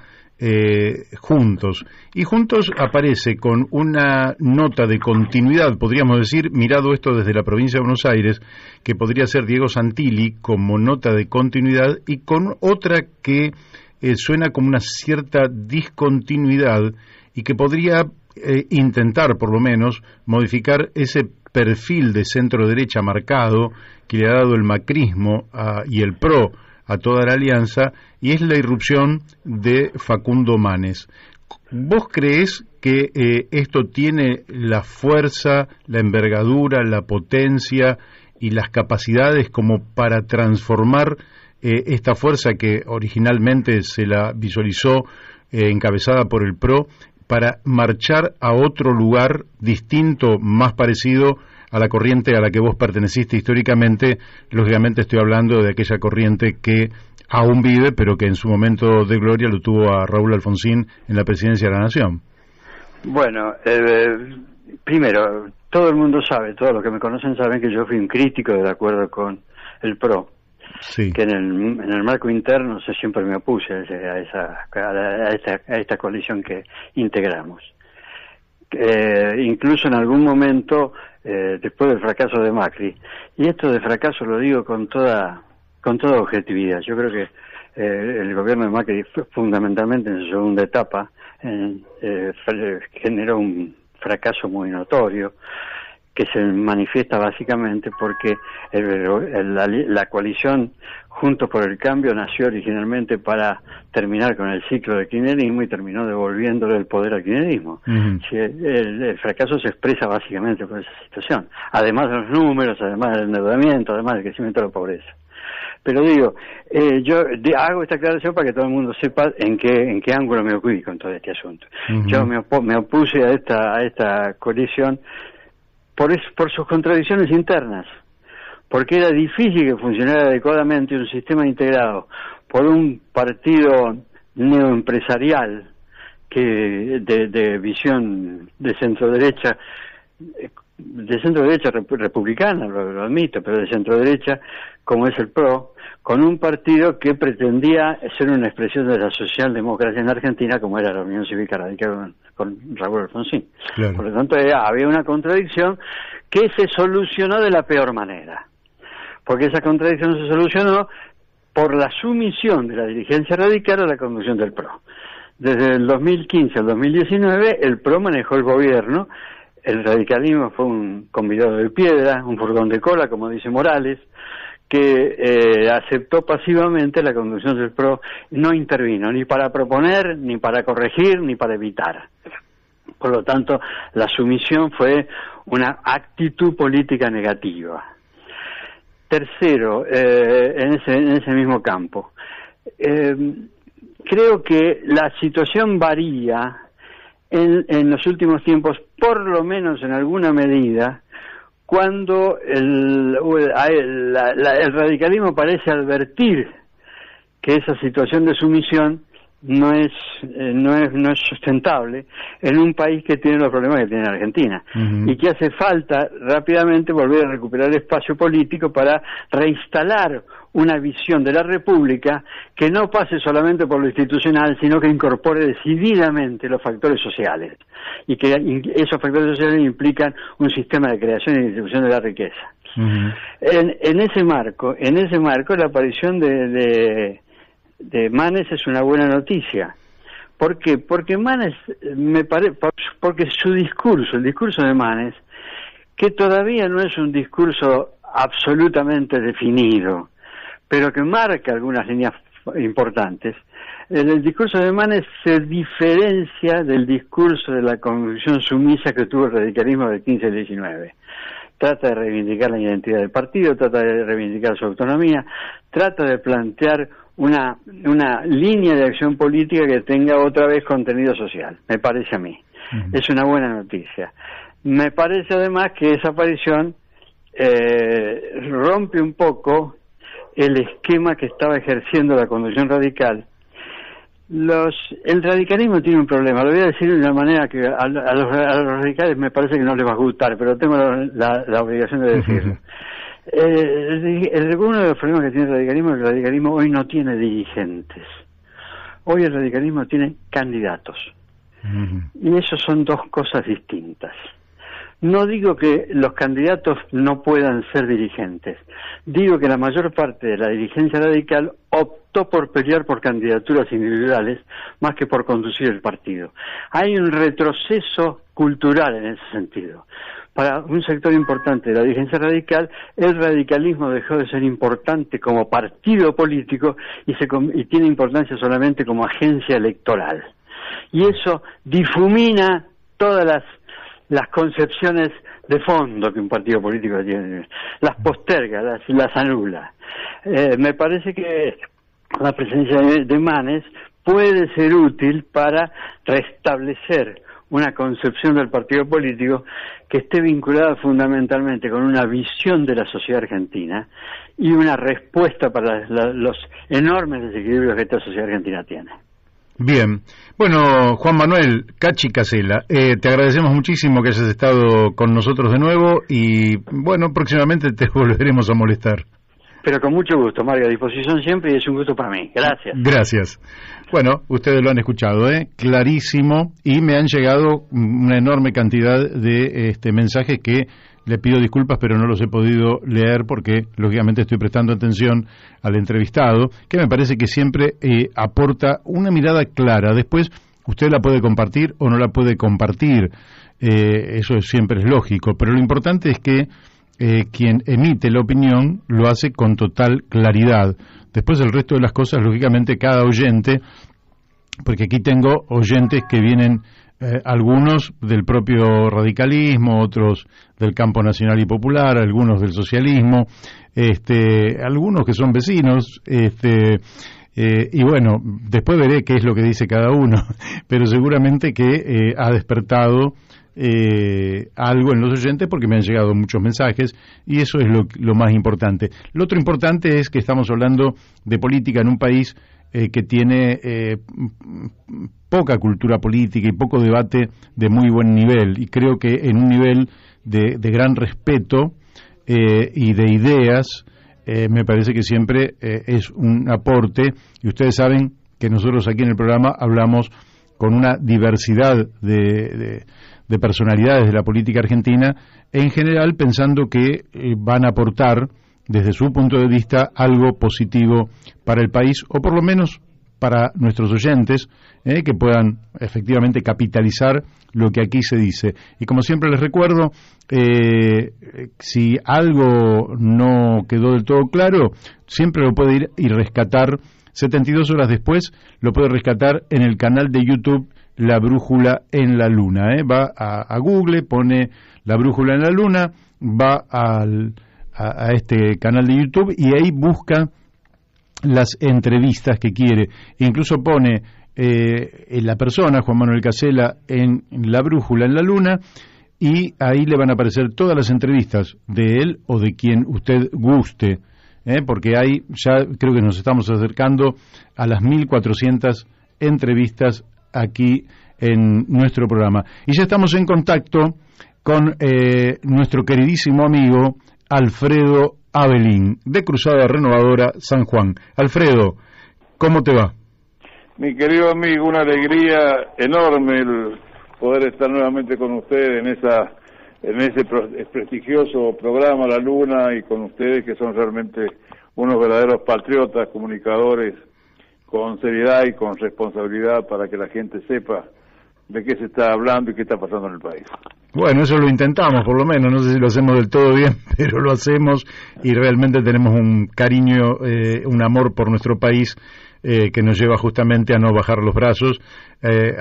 Juntos. Y Juntos aparece con una nota de continuidad, podríamos decir, mirado esto desde la provincia de Buenos Aires, que podría ser Diego Santilli como nota de continuidad y con otra que suena como una cierta discontinuidad y que podría intentar, por lo menos, modificar ese perfil de centro-derecha marcado que le ha dado el macrismo y el PRO a toda la alianza, y es la irrupción de Facundo Manes. ¿Vos creés que esto tiene la fuerza, la envergadura, la potencia y las capacidades como para transformar esta fuerza que originalmente se la visualizó encabezada por el PRO, para marchar a otro lugar distinto, más parecido a la corriente a la que vos perteneciste históricamente? Lógicamente estoy hablando de aquella corriente que aún vive, pero que en su momento de gloria lo tuvo a Raúl Alfonsín en la presidencia de la Nación. Bueno, primero, todo el mundo sabe, todos los que me conocen saben que yo fui un crítico del acuerdo con el PRO. Sí. Que en el marco interno siempre me opuse a esta coalición que integramos. Incluso en algún momento, después del fracaso de Macri, y esto de fracaso lo digo con toda objetividad, yo creo que el gobierno de Macri fundamentalmente en su segunda etapa generó un fracaso muy notorio, que se manifiesta básicamente porque la coalición Juntos por el Cambio nació originalmente para terminar con el ciclo del kirchnerismo y terminó devolviéndole el poder al kirchnerismo. Uh-huh. El fracaso se expresa básicamente por esa situación, además de los números, además del endeudamiento, además del crecimiento de la pobreza. Pero digo, yo hago esta aclaración para que todo el mundo sepa en qué ángulo me ubico en todo este asunto. Uh-huh. Yo me opuse a esta coalición por sus contradicciones internas, porque era difícil que funcionara adecuadamente un sistema integrado por un partido neoempresarial de visión de centro-derecha republicana, lo admito, pero de centro-derecha, como es el PRO, con un partido que pretendía ser una expresión de la socialdemocracia en Argentina, como era la Unión Cívica Radical con Raúl Alfonsín. Claro. Por lo tanto, había una contradicción que se solucionó de la peor manera, porque esa contradicción se solucionó por la sumisión de la dirigencia radical a la conducción del PRO. Desde el 2015 al 2019, el PRO manejó el gobierno, el radicalismo fue un convidado de piedra, un furgón de cola, como dice Morales, que aceptó pasivamente la conducción del PRO, no intervino ni para proponer, ni para corregir, ni para evitar. Por lo tanto, la sumisión fue una actitud política negativa. Tercero, en ese mismo campo, creo que la situación varía en los últimos tiempos, por lo menos en alguna medida, cuando el radicalismo parece advertir que esa situación de sumisión no es sustentable en un país que tiene los problemas que tiene Argentina, uh-huh, y que hace falta rápidamente volver a recuperar el espacio político para reinstalar una visión de la República que no pase solamente por lo institucional, sino que incorpore decididamente los factores sociales, y que esos factores sociales implican un sistema de creación y distribución de la riqueza. Uh-huh. En ese marco, la aparición de Manes es una buena noticia. ¿Por qué? Porque Manes, porque su discurso, el discurso de Manes, que todavía no es un discurso absolutamente definido, pero que marca algunas líneas importantes. El discurso de Manes se diferencia del discurso de la convicción sumisa que tuvo el radicalismo del 15 al 19. Trata de reivindicar la identidad del partido, trata de reivindicar su autonomía, trata de plantear una línea de acción política que tenga otra vez contenido social, me parece a mí. Es una buena noticia. Me parece además que esa aparición rompe un poco el esquema que estaba ejerciendo la conducción radical. El radicalismo tiene un problema, lo voy a decir de una manera que a los radicales me parece que no les va a gustar, pero tengo la obligación de decirlo. Uno de los problemas que tiene el radicalismo hoy no tiene dirigentes. Hoy el radicalismo tiene candidatos. Y eso son dos cosas distintas. No digo que los candidatos no puedan ser dirigentes. Digo que la mayor parte de la dirigencia radical optó por pelear por candidaturas individuales más que por conducir el partido. Hay un retroceso cultural en ese sentido. Para un sector importante de la dirigencia radical, el radicalismo dejó de ser importante como partido político y tiene importancia solamente como agencia electoral. Y eso difumina todas las concepciones de fondo que un partido político tiene, las posterga, las anula. Me parece que la presencia de Manes puede ser útil para restablecer una concepción del partido político que esté vinculada fundamentalmente con una visión de la sociedad argentina y una respuesta para los enormes desequilibrios que esta sociedad argentina tiene. Bien. Bueno, Juan Manuel Cachi Casella, te agradecemos muchísimo que hayas estado con nosotros de nuevo y, bueno, próximamente te volveremos a molestar. Pero con mucho gusto, Mario, a disposición siempre y es un gusto para mí. Gracias. Gracias. Bueno, ustedes lo han escuchado, clarísimo, y me han llegado una enorme cantidad de mensajes que le pido disculpas, pero no los he podido leer porque, lógicamente, estoy prestando atención al entrevistado, que me parece que siempre aporta una mirada clara. Después, usted la puede compartir o no la puede compartir, eso siempre es lógico, pero lo importante es que quien emite la opinión lo hace con total claridad. Después el resto de las cosas, lógicamente, cada oyente, porque aquí tengo oyentes que vienen, algunos del propio radicalismo, otros del campo nacional y popular, algunos del socialismo, algunos que son vecinos, y bueno, después veré qué es lo que dice cada uno, pero seguramente que ha despertado algo en los oyentes porque me han llegado muchos mensajes y eso es lo más importante. Lo otro importante es que estamos hablando de política en un país que tiene poca cultura política y poco debate de muy buen nivel, y creo que en un nivel de gran respeto y de ideas, me parece que siempre es un aporte, y ustedes saben que nosotros aquí en el programa hablamos con una diversidad de personalidades de la política argentina, en general pensando que van a aportar desde su punto de vista algo positivo para el país, o por lo menos para nuestros oyentes, que puedan efectivamente capitalizar lo que aquí se dice. Y como siempre les recuerdo, si algo no quedó del todo claro, siempre lo puede ir y rescatar 72 horas después, lo puede rescatar en el canal de YouTube La Brújula en la Luna. Va a Google, pone La Brújula en la Luna, va a este canal de YouTube y ahí busca las entrevistas que quiere. Incluso pone la persona, Juan Manuel Casella, en La Brújula en la Luna, y ahí le van a aparecer todas las entrevistas de él o de quien usted guste, porque ahí ya creo que nos estamos acercando a las 1400 entrevistas aquí en nuestro programa. Y ya estamos en contacto con nuestro queridísimo amigo Alfredo Avelín, de Cruzada Renovadora San Juan. Alfredo, ¿cómo te va? Mi querido amigo, una alegría enorme el poder estar nuevamente con ustedes en ese prestigioso programa La Luna, y con ustedes que son realmente unos verdaderos patriotas, comunicadores con seriedad y con responsabilidad para que la gente sepa de qué se está hablando y qué está pasando en el país. Bueno, eso lo intentamos, por lo menos, no sé si lo hacemos del todo bien, pero lo hacemos y realmente tenemos un cariño, un amor por nuestro país que nos lleva justamente a no bajar los brazos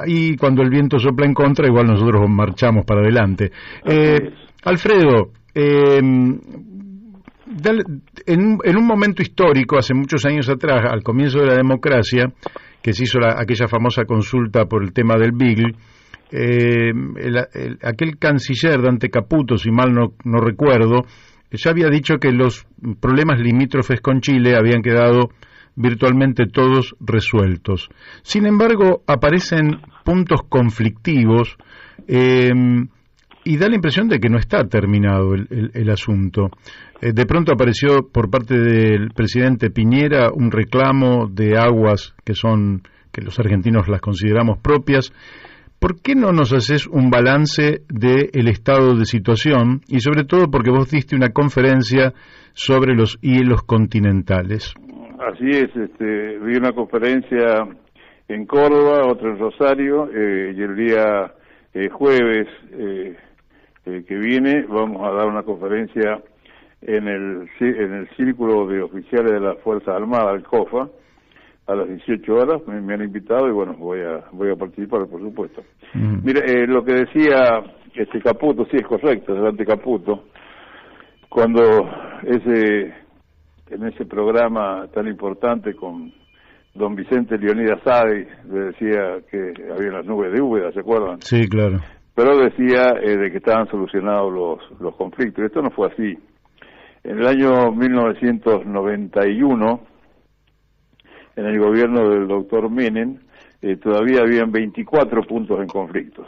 y cuando el viento sopla en contra, igual nosotros marchamos para adelante. Alfredo, en un momento histórico, hace muchos años atrás, al comienzo de la democracia, que se hizo aquella famosa consulta por el tema del Beagle, aquel canciller Dante Caputo, si mal no recuerdo, ya había dicho que los problemas limítrofes con Chile habían quedado virtualmente todos resueltos. Sin embargo, aparecen puntos conflictivos y da la impresión de que no está terminado el asunto. De pronto apareció por parte del presidente Piñera un reclamo de aguas que los argentinos las consideramos propias. ¿Por qué no nos haces un balance del estado de situación? Y sobre todo porque vos diste una conferencia sobre los hielos continentales. Así es, di una conferencia en Córdoba, otra en Rosario, y el día jueves que viene vamos a dar una conferencia en el Círculo de Oficiales de las Fuerzas Armadas, el COFA, a las 18 horas, me han invitado y bueno, voy a participar, por supuesto. Mire, lo que decía Caputo, sí es correcto, Dante Caputo, cuando en ese programa tan importante con don Vicente Leonidas Sade, le decía que había las nubes de Úbeda, ¿se acuerdan? Sí, claro. Pero decía de que estaban solucionados los conflictos. Esto no fue así. En el año 1991, en el gobierno del doctor Menem, todavía habían 24 puntos en conflictos.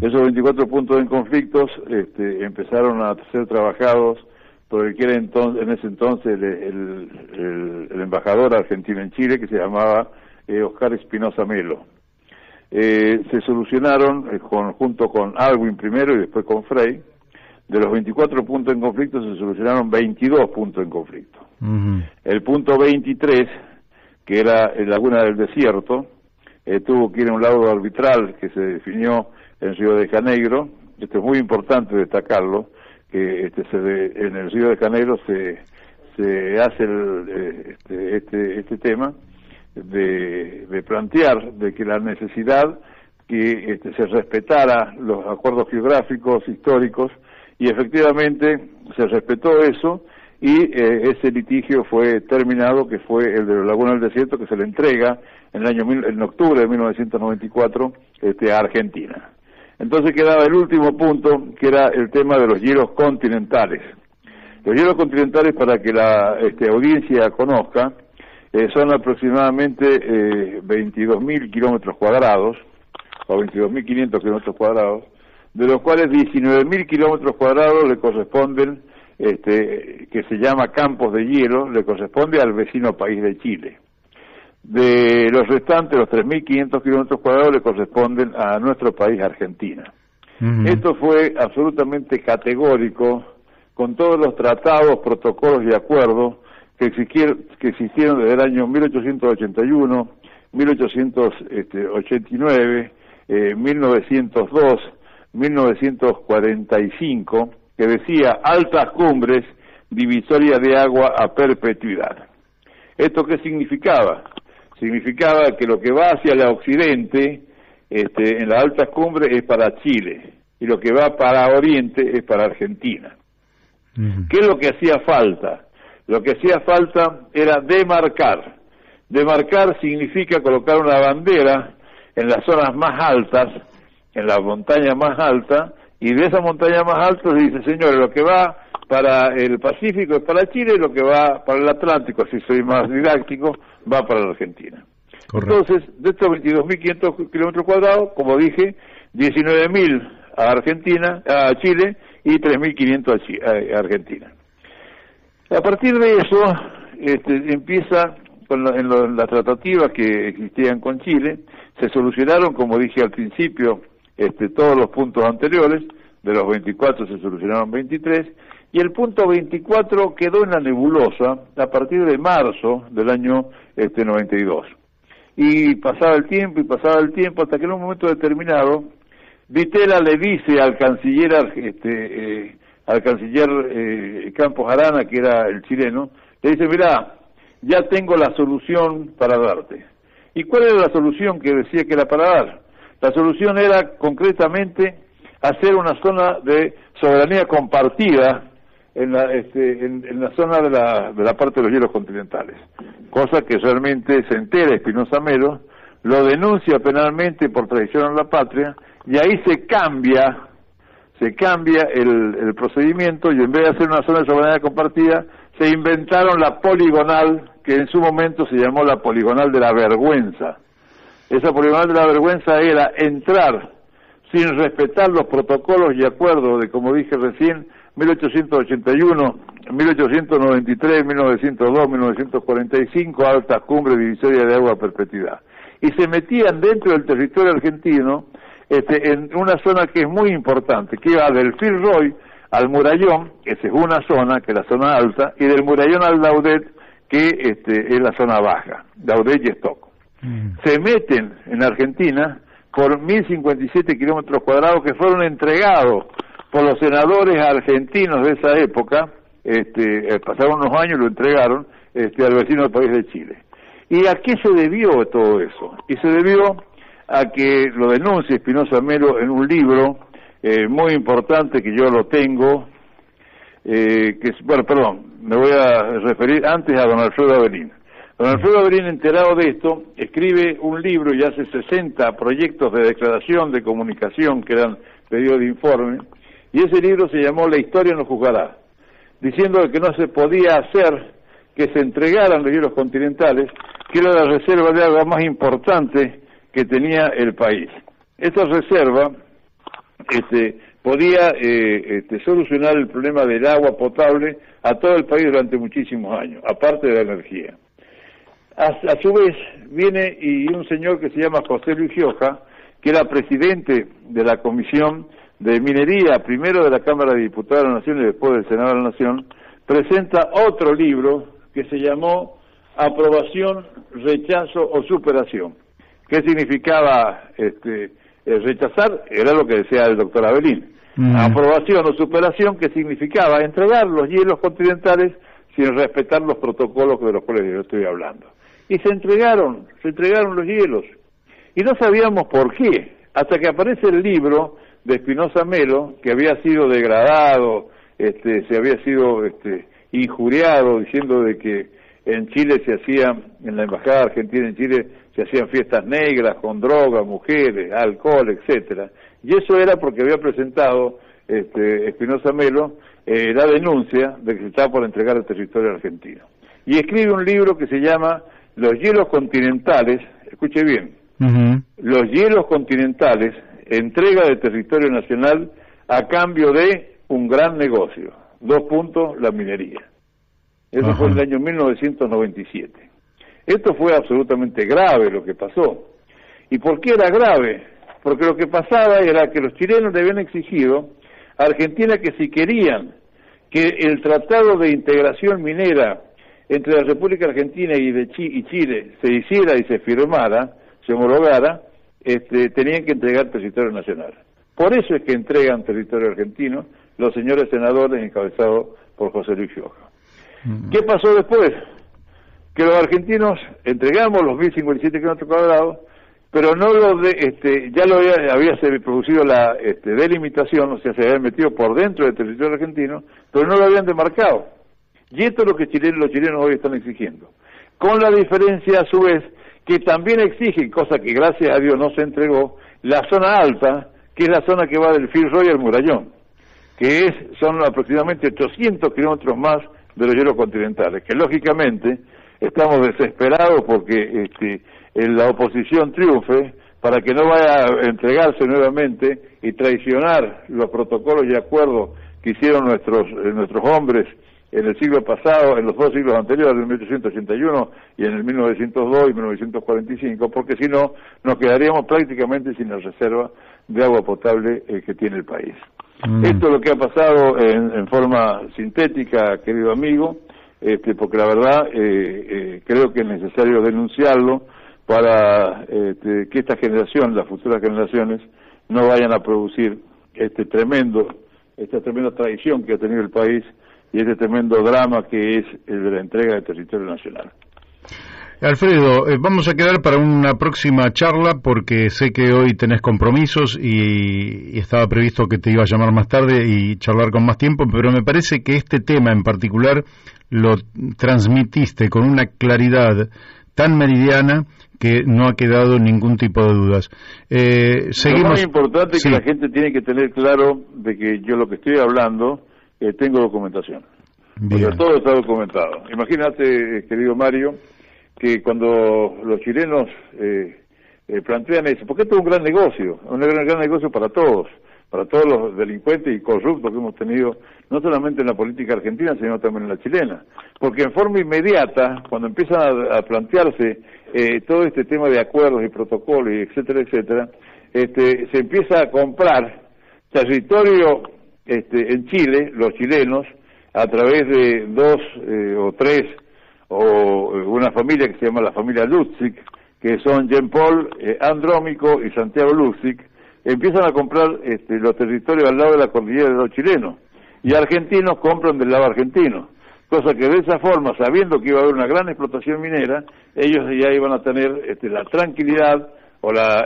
Esos 24 puntos en conflictos empezaron a ser trabajados por el que era en ese entonces el embajador argentino en Chile, que se llamaba Oscar Espinosa Melo. Se solucionaron junto con Alwin primero y después con Frey. De los 24 puntos en conflicto se solucionaron 22 puntos en conflicto. El punto 23, que era en Laguna del Desierto, tuvo que ir a un laudo arbitral que se definió en Río de Janeiro. Esto es muy importante destacarlo, que en el Río de Janeiro se hace este tema de plantear de que la necesidad que se respetara los acuerdos geográficos históricos, y efectivamente se respetó eso, y ese litigio fue terminado, que fue el de la Laguna del Desierto, que se le entrega en octubre de 1994 a Argentina. Entonces quedaba el último punto, que era el tema de los hielos continentales. Los hielos continentales, para que la audiencia conozca, son aproximadamente 22.000 kilómetros cuadrados, o 22.500 kilómetros cuadrados, de los cuales 19.000 kilómetros cuadrados le corresponden, que se llama campos de hielo, le corresponde al vecino país de Chile. De los restantes, los 3.500 kilómetros cuadrados le corresponden a nuestro país, Argentina. Esto fue absolutamente categórico con todos los tratados, protocolos y acuerdos que existieron desde el año 1881, 1889, 1902, 1945, que decía altas cumbres, divisoria de agua a perpetuidad. ¿Esto qué significaba? Significaba que lo que va hacia el occidente, en las altas cumbres, es para Chile, y lo que va para oriente es para Argentina. ¿Qué es lo que hacía falta? Lo que hacía falta era demarcar. Demarcar significa colocar una bandera en las zonas más altas, en la montaña más alta, y de esa montaña más alta se dice, señores, lo que va para el Pacífico es para Chile, y lo que va para el Atlántico, si soy más didáctico, va para la Argentina. Correcto. Entonces, de estos 22.500 kilómetros cuadrados, como dije, 19.000 a Chile, y 3.500 a Argentina. A partir de eso, empieza con las tratativas que existían con Chile. Se solucionaron, como dije al principio, todos los puntos anteriores. De los 24 se solucionaron 23, y el punto 24 quedó en la nebulosa a partir de marzo del año 92. y pasaba el tiempo, hasta que en un momento determinado, Vitela le dice al canciller, Campos Arana, que era el chileno, le dice, mirá, ya tengo la solución para darte. ¿Y cuál era la solución que decía que era para dar? La solución era concretamente hacer una zona de soberanía compartida en la zona de la parte de los hielos continentales, cosa que realmente se entera Espinosa Melo, lo denuncia penalmente por traición a la patria, y ahí se cambia el procedimiento, y en vez de hacer una zona de soberanía compartida, se inventaron la poligonal, que en su momento se llamó la poligonal de la vergüenza. Esa poligonal de la vergüenza era entrar sin respetar los protocolos y acuerdos de, como dije recién, 1881, 1893, 1902, 1945, altas cumbres divisorias de agua a perpetuidad. Y se metían dentro del territorio argentino en una zona que es muy importante, que iba del Fitzroy al Murallón, esa es una zona, que es la zona alta, y del Murallón al Daudet, que es la zona baja, Daudet y Estoco. Se meten en Argentina por 1.057 kilómetros cuadrados que fueron entregados por los senadores argentinos de esa época, pasaron unos años y lo entregaron al vecino del país de Chile. ¿Y a qué se debió todo eso? Y se debió a que lo denuncia Espinosa Melo en un libro muy importante que yo lo tengo, me voy a referir antes a don Alfredo Avelín. Don Alfredo Avelín, enterado de esto, escribe un libro y hace 60 proyectos de declaración de comunicación que eran pedidos de informe, y ese libro se llamó La historia nos juzgará, diciendo que no se podía hacer que se entregaran los hielos continentales, que era la reserva de agua más importante que tenía el país. Esta reserva podía solucionar el problema del agua potable a todo el país durante muchísimos años, aparte de la energía. A su vez viene y un señor que se llama José Luis Gioja, que era presidente de la Comisión de Minería, primero de la Cámara de Diputados de la Nación y después del Senado de la Nación, presenta otro libro que se llamó Aprobación, Rechazo o Superación. ¿Qué significaba rechazar? Era lo que decía el doctor Avelín. Aprobación o superación, que significaba entregar los hielos continentales sin respetar los protocolos de los cuales yo estoy hablando. Y se entregaron los hielos. Y no sabíamos por qué, hasta que aparece el libro de Espinosa Melo, que había sido degradado, se había sido injuriado, diciendo de que en Chile en la Embajada Argentina en Chile se hacían fiestas negras con drogas, mujeres, alcohol, etcétera. Y eso era porque había presentado Espinosa Melo la denuncia de que se estaba por entregar el territorio argentino. Y escribe un libro que se llama Los hielos continentales, escuche bien, los hielos continentales, entrega de territorio nacional a cambio de un gran negocio, la minería. Eso fue en el año 1997. Esto fue absolutamente grave lo que pasó. ¿Y por qué era grave? Porque lo que pasaba era que los chilenos le habían exigido a Argentina que si querían que el tratado de integración minera entre la República Argentina y Chile se hiciera y se firmara, se homologara, tenían que entregar territorio nacional. Por eso es que entregan territorio argentino los señores senadores encabezados por José Luis Gioja. ¿Qué pasó después? Que los argentinos entregamos los 1.057 kilómetros cuadrados, pero no había producido la delimitación, o sea, se habían metido por dentro del territorio argentino, pero no lo habían demarcado. Y esto es lo que los chilenos hoy están exigiendo. Con la diferencia, a su vez, que también exigen, cosa que gracias a Dios no se entregó, la zona alta, que es la zona que va del Fitzroy al Murallón, son aproximadamente 800 kilómetros más de los hielos continentales, que lógicamente estamos desesperados porque la oposición triunfe para que no vaya a entregarse nuevamente y traicionar los protocolos y acuerdos que hicieron nuestros hombres en el siglo pasado, en los dos siglos anteriores, en 1881 y en el 1902 y 1945, porque si no, nos quedaríamos prácticamente sin la reserva de agua potable que tiene el país. Esto es lo que ha pasado en forma sintética, querido amigo, porque la verdad creo que es necesario denunciarlo, para que esta generación, las futuras generaciones, no vayan a producir esta tremenda traición que ha tenido el país y este tremendo drama que es el de la entrega del territorio nacional. Alfredo, vamos a quedar para una próxima charla porque sé que hoy tenés compromisos y estaba previsto que te iba a llamar más tarde y charlar con más tiempo, pero me parece que este tema en particular lo transmitiste con una claridad tan meridiana que no ha quedado ningún tipo de dudas. Seguimos. Lo más importante es que la gente tiene que tener claro de que yo lo que estoy hablando tengo documentación. Bien. Porque todo está documentado. Imagínate, querido Mario, que cuando los chilenos plantean eso, porque esto es un gran negocio para todos los delincuentes y corruptos que hemos tenido, no solamente en la política argentina, sino también en la chilena. Porque en forma inmediata, cuando empiezan a plantearse todo este tema de acuerdos y protocolos, y etcétera, se empieza a comprar territorio en Chile, los chilenos, a través de 2 o 3 o una familia que se llama la familia Lutzig, que son Jean-Paul Andrómico y Santiago Lutzig, empiezan a comprar los territorios al lado de la cordillera de los chilenos, y argentinos compran del lado argentino, cosa que de esa forma, sabiendo que iba a haber una gran explotación minera, ellos ya iban a tener la tranquilidad o la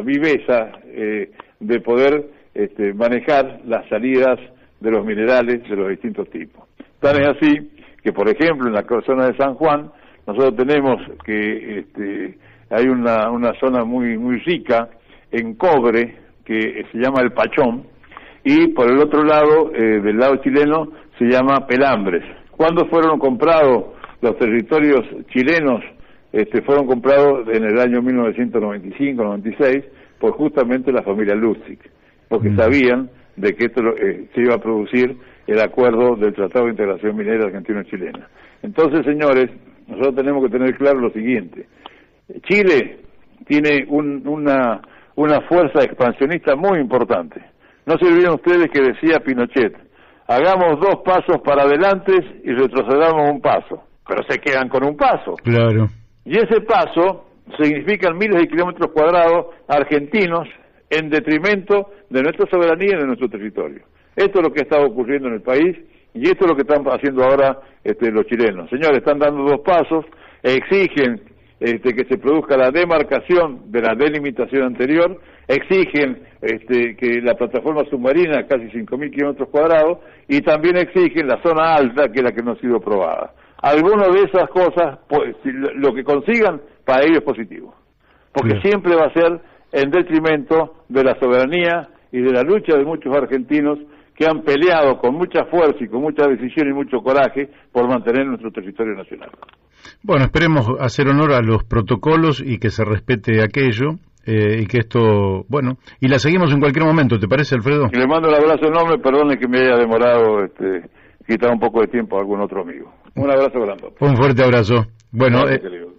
viveza de poder manejar las salidas de los minerales de los distintos tipos. Tan es así que, por ejemplo, en la zona de San Juan, nosotros tenemos que hay una zona muy rica en cobre que se llama el Pachón, y por el otro lado, del lado chileno, se llama Pelambres. ¿Cuándo fueron comprados los territorios chilenos? Fueron comprados en el año 1995-96 por justamente la familia Lutzig, porque sabían de que esto se iba a producir el acuerdo del Tratado de Integración Minera Argentino-Chilena. Entonces, señores, nosotros tenemos que tener claro lo siguiente: Chile tiene una fuerza expansionista muy importante. No se olviden ustedes que decía Pinochet: hagamos 2 pasos para adelante y retrocedamos 1 paso, pero se quedan con 1 paso. Claro. Y ese paso significan miles de kilómetros cuadrados argentinos en detrimento de nuestra soberanía y de nuestro territorio. Esto es lo que está ocurriendo en el país y esto es lo que están haciendo ahora los chilenos. Señores, están dando 2 pasos, exigen que se produzca la demarcación de la delimitación anterior, exigen que la plataforma submarina, casi 5.000 kilómetros cuadrados, y también exigen la zona alta, que es la que no ha sido aprobada. Algunas de esas cosas, pues, lo que consigan, para ellos es positivo, porque siempre va a ser en detrimento de la soberanía y de la lucha de muchos argentinos que han peleado con mucha fuerza y con mucha decisión y mucho coraje por mantener nuestro territorio nacional. Bueno, esperemos hacer honor a los protocolos y que se respete aquello, y que esto, bueno, y la seguimos en cualquier momento, ¿te parece, Alfredo? Y le mando un abrazo enorme, perdone que me haya demorado quitar un poco de tiempo a algún otro amigo. Un abrazo grande. Un fuerte abrazo. Bueno,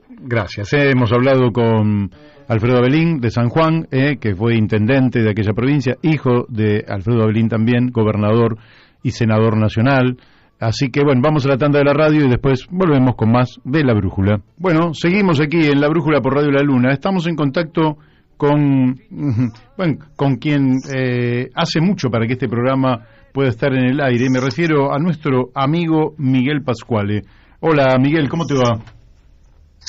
gracias. Hemos hablado con Alfredo Abelín de San Juan, que fue intendente de aquella provincia, hijo de Alfredo Abelín también, gobernador y senador nacional. Así que bueno, vamos a la tanda de la radio y después volvemos con más de La Brújula. Bueno, seguimos aquí en La Brújula por Radio La Luna. Estamos en contacto con quien hace mucho para que este programa pueda estar en el aire. Me refiero a nuestro amigo Miguel Pascuale. Hola Miguel, ¿cómo te va?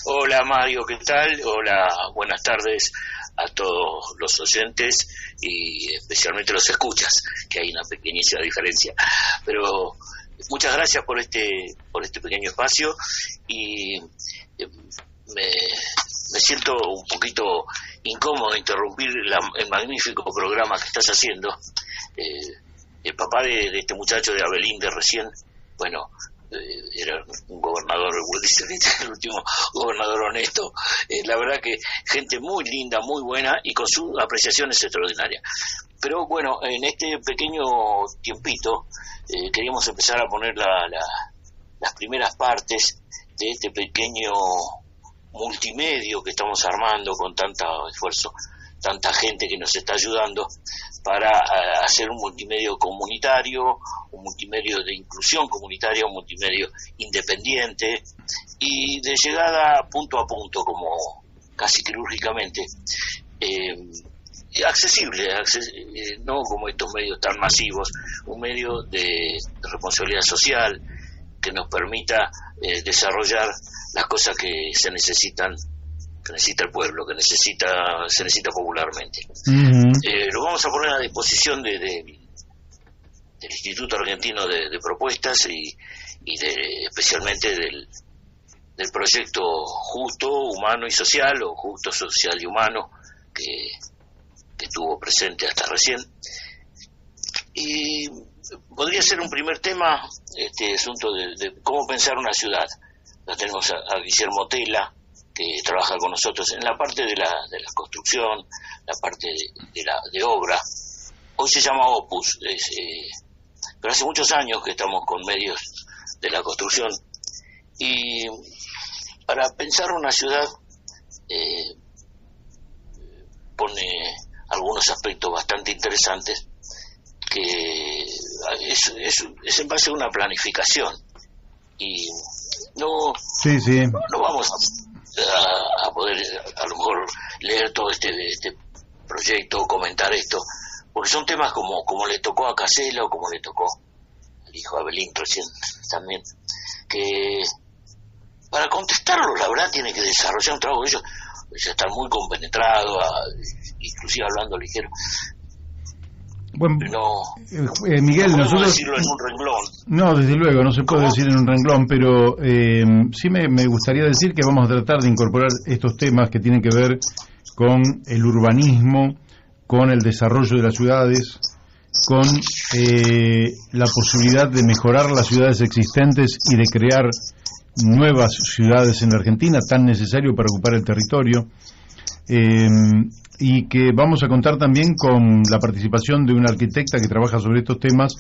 Hola Mario, ¿qué tal? Hola, buenas tardes a todos los oyentes y especialmente los escuchas, que hay una pequeñísima diferencia. Pero muchas gracias por este pequeño espacio y me siento un poquito incómodo de interrumpir el magnífico programa que estás haciendo. El papá de este muchacho de Abelín de recién, bueno, era un gobernador, el último gobernador honesto, la verdad que gente muy linda, muy buena y con sus apreciaciones extraordinarias. Pero bueno, en este pequeño tiempito queríamos empezar a poner las primeras partes de este pequeño multimedio que estamos armando con tanto esfuerzo. tanta gente que nos está ayudando para hacer un multimedio comunitario, un multimedio de inclusión comunitaria, un multimedio independiente y de llegada punto a punto, como casi quirúrgicamente, accesible, no como estos medios tan masivos, un medio de responsabilidad social que nos permita desarrollar las cosas que se necesitan, que necesita el pueblo, que se necesita popularmente. Lo vamos a poner a disposición del Instituto Argentino de Propuestas y especialmente del proyecto Justo, Humano y Social, o Justo, Social y Humano, que estuvo presente hasta recién. Y podría ser un primer tema este asunto de cómo pensar una ciudad. La tenemos a Guillermo Tela, que trabaja con nosotros en la parte de la construcción, la parte de obra. Hoy se llama Opus, pero hace muchos años que estamos con medios de la construcción. Y para pensar una ciudad pone algunos aspectos bastante interesantes, que es en base a una planificación. Y no vamos a poder a lo mejor leer todo este proyecto, comentar esto, porque son temas como le tocó a Casella o como le tocó al hijo Abelín recién también, que para contestarlo la verdad tiene que desarrollar un trabajo. Ellos están muy compenetrados, inclusive hablando ligero. Bueno, Miguel, no nosotros decirlo en un renglón. No, desde luego, no se puede decir en un renglón, pero sí me gustaría decir que vamos a tratar de incorporar estos temas que tienen que ver con el urbanismo, con el desarrollo de las ciudades, con la posibilidad de mejorar las ciudades existentes y de crear nuevas ciudades en la Argentina, tan necesario para ocupar el territorio. Y que vamos a contar también con la participación de una arquitecta que trabaja sobre estos temas,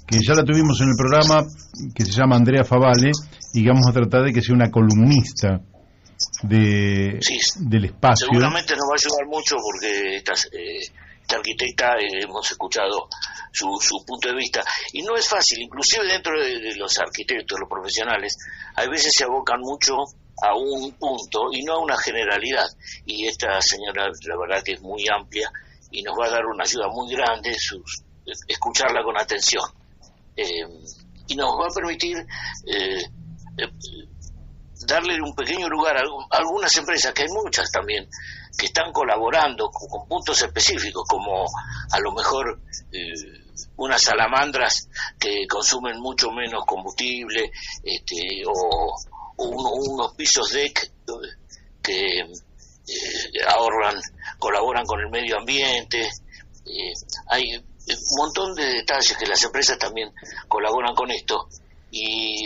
que ya la tuvimos en el programa, que se llama Andrea Favale, y vamos a tratar de que sea una columnista del espacio. Seguramente nos va a ayudar mucho porque esta arquitecta hemos escuchado su punto de vista, y no es fácil, inclusive dentro de los arquitectos, los profesionales, a veces se abocan mucho a un punto y no a una generalidad, y esta señora la verdad que es muy amplia y nos va a dar una ayuda muy grande escucharla con atención, y nos va a permitir darle un pequeño lugar a algunas empresas, que hay muchas también que están colaborando con puntos específicos, como a lo mejor unas salamandras que consumen mucho menos combustible, o unos pisos deck que colaboran con el medio ambiente. Hay un montón de detalles que las empresas también colaboran con esto, y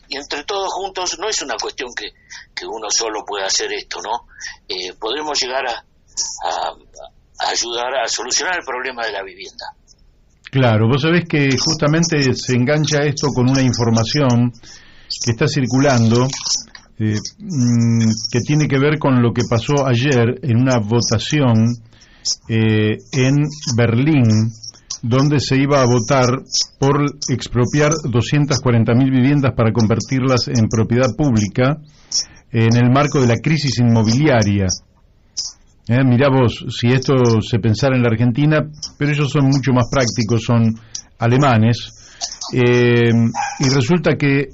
entre todos juntos no es una cuestión que uno solo pueda hacer esto, ¿no? Podremos llegar a ayudar a solucionar el problema de la vivienda. Claro, vos sabés que justamente se engancha esto con una información que está circulando, que tiene que ver con lo que pasó ayer en una votación en Berlín, donde se iba a votar por expropiar 240.000 viviendas para convertirlas en propiedad pública en el marco de la crisis inmobiliaria. Mirá vos, si esto se pensara en la Argentina, pero ellos son mucho más prácticos, son alemanes, y resulta que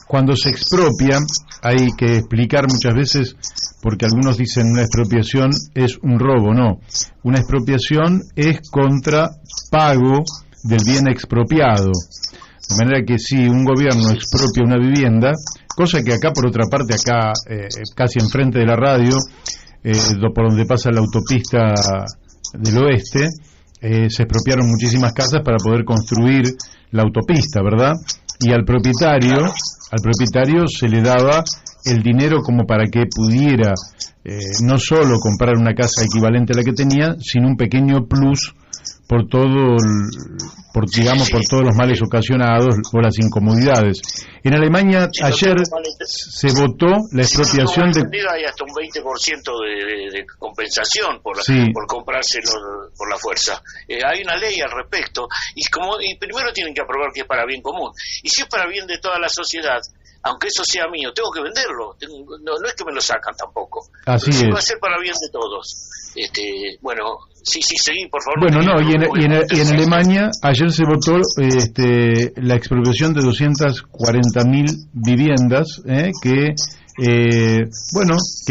cuando se expropia hay que explicar muchas veces, porque algunos dicen una expropiación es un robo. No, una expropiación es contra pago del bien expropiado, de manera que si un gobierno expropia una vivienda, cosa que acá por otra parte, casi enfrente de la radio, por donde pasa la autopista del oeste, se expropiaron muchísimas casas para poder construir la autopista, ¿verdad? Y al propietario se le daba el dinero como para que pudiera no solo comprar una casa equivalente a la que tenía, sino un pequeño plus por todo, por todos los males ocasionados o las incomodidades. En Alemania ayer se votó la expropiación de... Hay hasta un 20% de compensación por comprarse por la fuerza. Hay una ley al respecto y primero tienen que aprobar que es para bien común. Y si es para bien de toda la sociedad, aunque eso sea mío, tengo que venderlo. No es que me lo sacan tampoco. Así es. Va a ser para bien de todos. Bueno, sí, seguí, por favor. Bueno, y en Alemania ayer se votó la expropiación de 240.000 viviendas que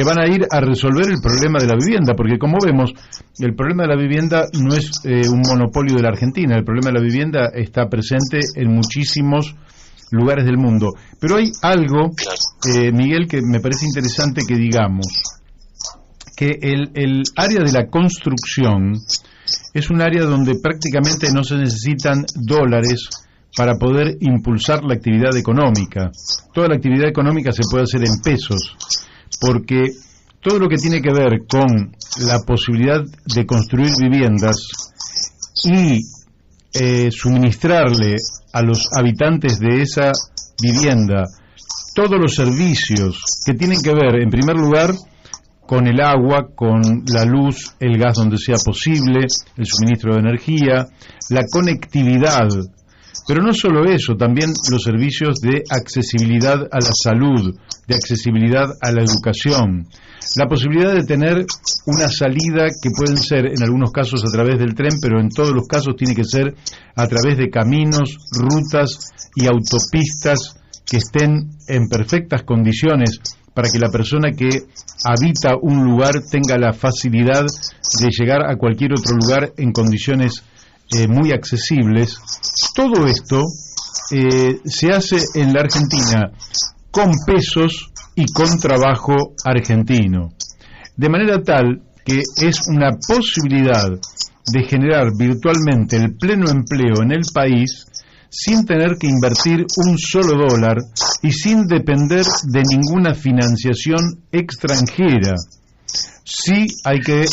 van a ir a resolver el problema de la vivienda, porque como vemos, el problema de la vivienda no es un monopolio de la Argentina. El problema de la vivienda está presente en muchísimos lugares del mundo. Pero hay algo, Miguel, que me parece interesante que digamos, que el área de la construcción es un área donde prácticamente no se necesitan dólares para poder impulsar la actividad económica. Toda la actividad económica se puede hacer en pesos, porque todo lo que tiene que ver con la posibilidad de construir viviendas y suministrarle a los habitantes de esa vivienda todos los servicios que tienen que ver, en primer lugar, con el agua, con la luz, el gas donde sea posible, el suministro de energía, la conectividad, pero no solo eso, también los servicios de accesibilidad a la salud, de accesibilidad a la educación, la posibilidad de tener una salida que pueden ser en algunos casos a través del tren, pero en todos los casos tiene que ser a través de caminos, rutas y autopistas que estén en perfectas condiciones para que la persona que habita un lugar tenga la facilidad de llegar a cualquier otro lugar en condiciones muy accesibles. Todo esto se hace en la Argentina con pesos y con trabajo argentino, de manera tal que es una posibilidad de generar virtualmente el pleno empleo en el país sin tener que invertir un solo dólar y sin depender de ninguna financiación extranjera. Sí hay que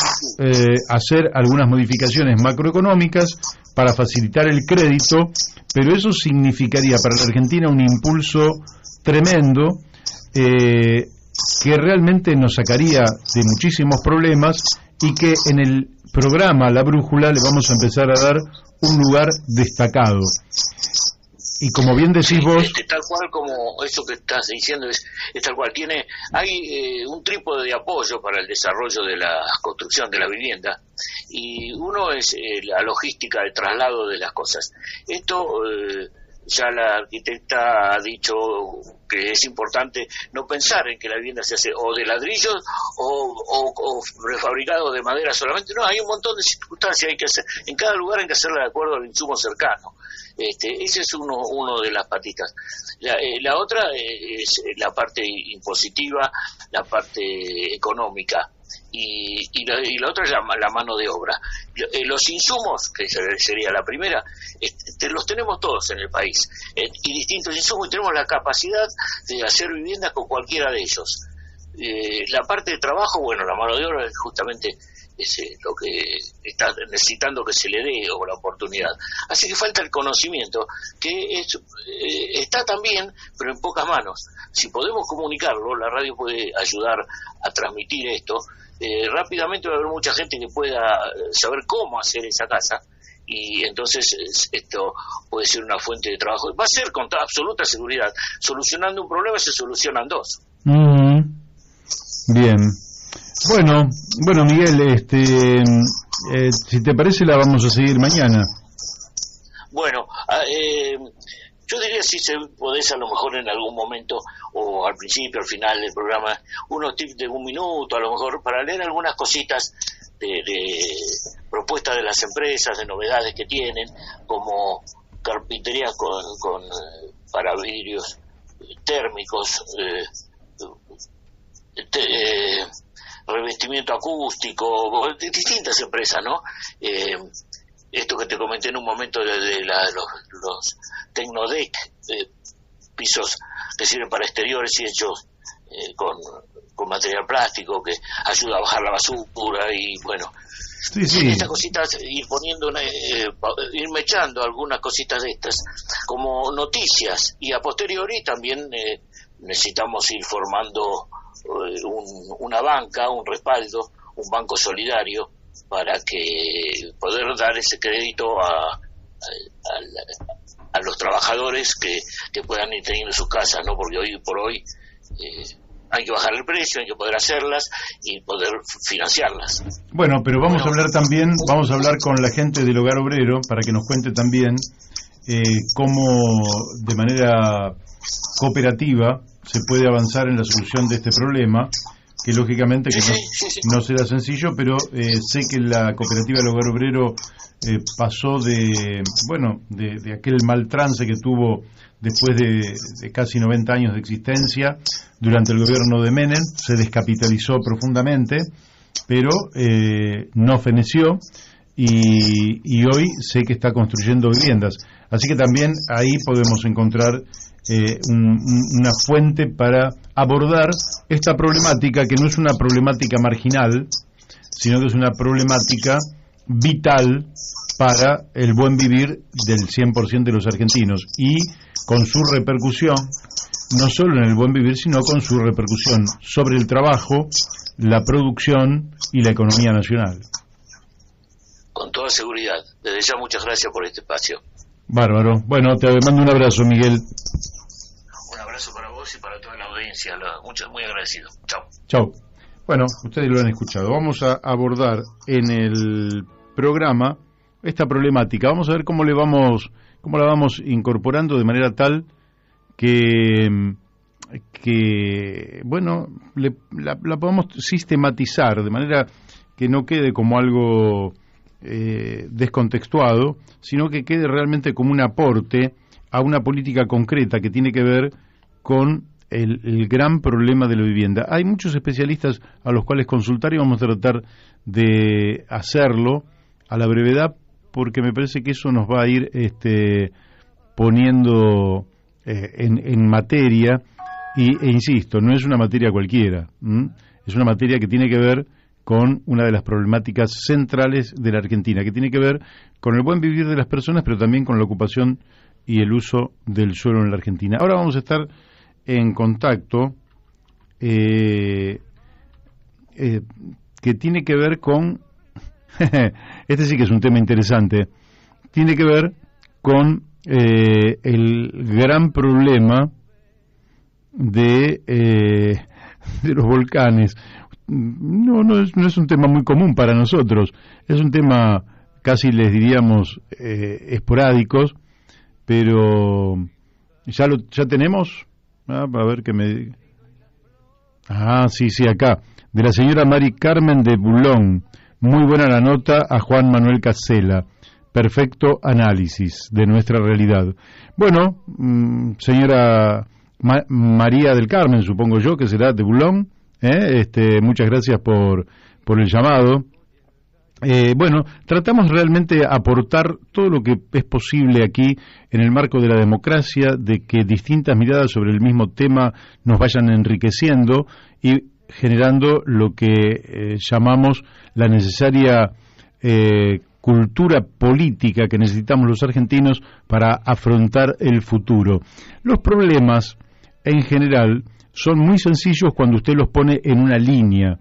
hacer algunas modificaciones macroeconómicas para facilitar el crédito, pero eso significaría para la Argentina un impulso tremendo que realmente nos sacaría de muchísimos problemas y que en el programa La Brújula le vamos a empezar a dar un lugar destacado. Y como bien decís vos... tal cual como eso que estás diciendo es tal cual. Hay un trípode de apoyo para el desarrollo de la construcción de la vivienda, y uno es la logística de traslado de las cosas. Esto ya la arquitecta ha dicho que es importante no pensar en que la vivienda se hace o de ladrillos o prefabricado de madera solamente. No, hay un montón de circunstancias hay que hacer. En cada lugar hay que hacerla de acuerdo al insumo cercano. Ese es uno de las patitas. La otra es la parte impositiva, la parte económica, y la otra es la mano de obra. Los insumos, que sería la primera, los tenemos todos en el país, y distintos insumos, y tenemos la capacidad de hacer viviendas con cualquiera de ellos. La parte de trabajo, bueno, la mano de obra es justamente lo que está necesitando que se le dé o la oportunidad. Así que falta el conocimiento, que está también, pero en pocas manos. Si podemos comunicarlo, la radio puede ayudar a transmitir esto. Rápidamente va a haber mucha gente que pueda saber cómo hacer esa casa, y entonces esto puede ser una fuente de trabajo. Va a ser con absoluta seguridad. Solucionando un problema se solucionan dos. Bien. Bueno, Miguel, si te parece la vamos a seguir mañana. Bueno, yo diría si podés a lo mejor en algún momento, o al principio, al final del programa, unos tips de 1 minuto, a lo mejor, para leer algunas cositas de propuestas de las empresas, de novedades que tienen, como carpintería para vidrios térmicos, revestimiento acústico, distintas empresas, ¿no? Esto que te comenté en un momento de los Tecnodeck, pisos que sirven para exteriores y hechos con material plástico que ayuda a bajar la basura, y bueno, En estas cositas ir poniendo, ir mechando algunas cositas de estas como noticias, y a posteriori también necesitamos ir formando una banca, un respaldo, un banco solidario para que poder dar ese crédito a los trabajadores que puedan ir teniendo sus casas, ¿no? Porque hoy por hoy hay que bajar el precio, hay que poder hacerlas y poder financiarlas. Bueno, pero vamos a hablar también, vamos a hablar con la gente del Hogar Obrero para que nos cuente también cómo de manera cooperativa se puede avanzar en la solución de este problema, que lógicamente que no será sencillo, pero sé que la cooperativa del Hogar Obrero pasó de aquel mal trance que tuvo después de casi 90 años de existencia durante el gobierno de Menem. Se descapitalizó profundamente, pero no feneció, y hoy sé que está construyendo viviendas. Así que también ahí podemos encontrar una fuente para abordar esta problemática, que no es una problemática marginal, sino que es una problemática vital para el buen vivir del 100% de los argentinos, y con su repercusión, no solo en el buen vivir, sino con su repercusión sobre el trabajo, la producción y la economía nacional. Con toda seguridad. Desde ya, muchas gracias por este espacio. Bárbaro. Bueno, te mando un abrazo, Miguel. Un abrazo para vos y para toda la audiencia. Muy agradecido. Chao. Chao. Bueno, ustedes lo han escuchado. Vamos a abordar en el programa esta problemática. Vamos a ver cómo la vamos incorporando de manera tal que la podamos sistematizar de manera que no quede como algo descontextuado, sino que quede realmente como un aporte a una política concreta que tiene que ver con el gran problema de la vivienda. Hay muchos especialistas a los cuales consultar y vamos a tratar de hacerlo a la brevedad, porque me parece que eso nos va a ir poniendo en materia, e insisto, no es una materia cualquiera, es una materia que tiene que ver con una de las problemáticas centrales de la Argentina, que tiene que ver con el buen vivir de las personas, pero también con la ocupación y el uso del suelo en la Argentina. Ahora vamos a estar en contacto que tiene que ver con este sí que es un tema interesante, tiene que ver con el gran problema de los volcanes. No es un tema muy común para nosotros, es un tema casi les diríamos esporádicos, pero ya tenemos. A ver que me... sí, acá, de la señora Mari Carmen de Bulón. Muy buena la nota a Juan Manuel Casella. Perfecto análisis de nuestra realidad. Bueno, señora María del Carmen, supongo yo, que será de Bulón. Muchas gracias por el llamado. Tratamos realmente de aportar todo lo que es posible aquí en el marco de la democracia, de que distintas miradas sobre el mismo tema nos vayan enriqueciendo y generando lo que llamamos la necesaria cultura política que necesitamos los argentinos para afrontar el futuro. Los problemas, en general, son muy sencillos cuando usted los pone en una línea,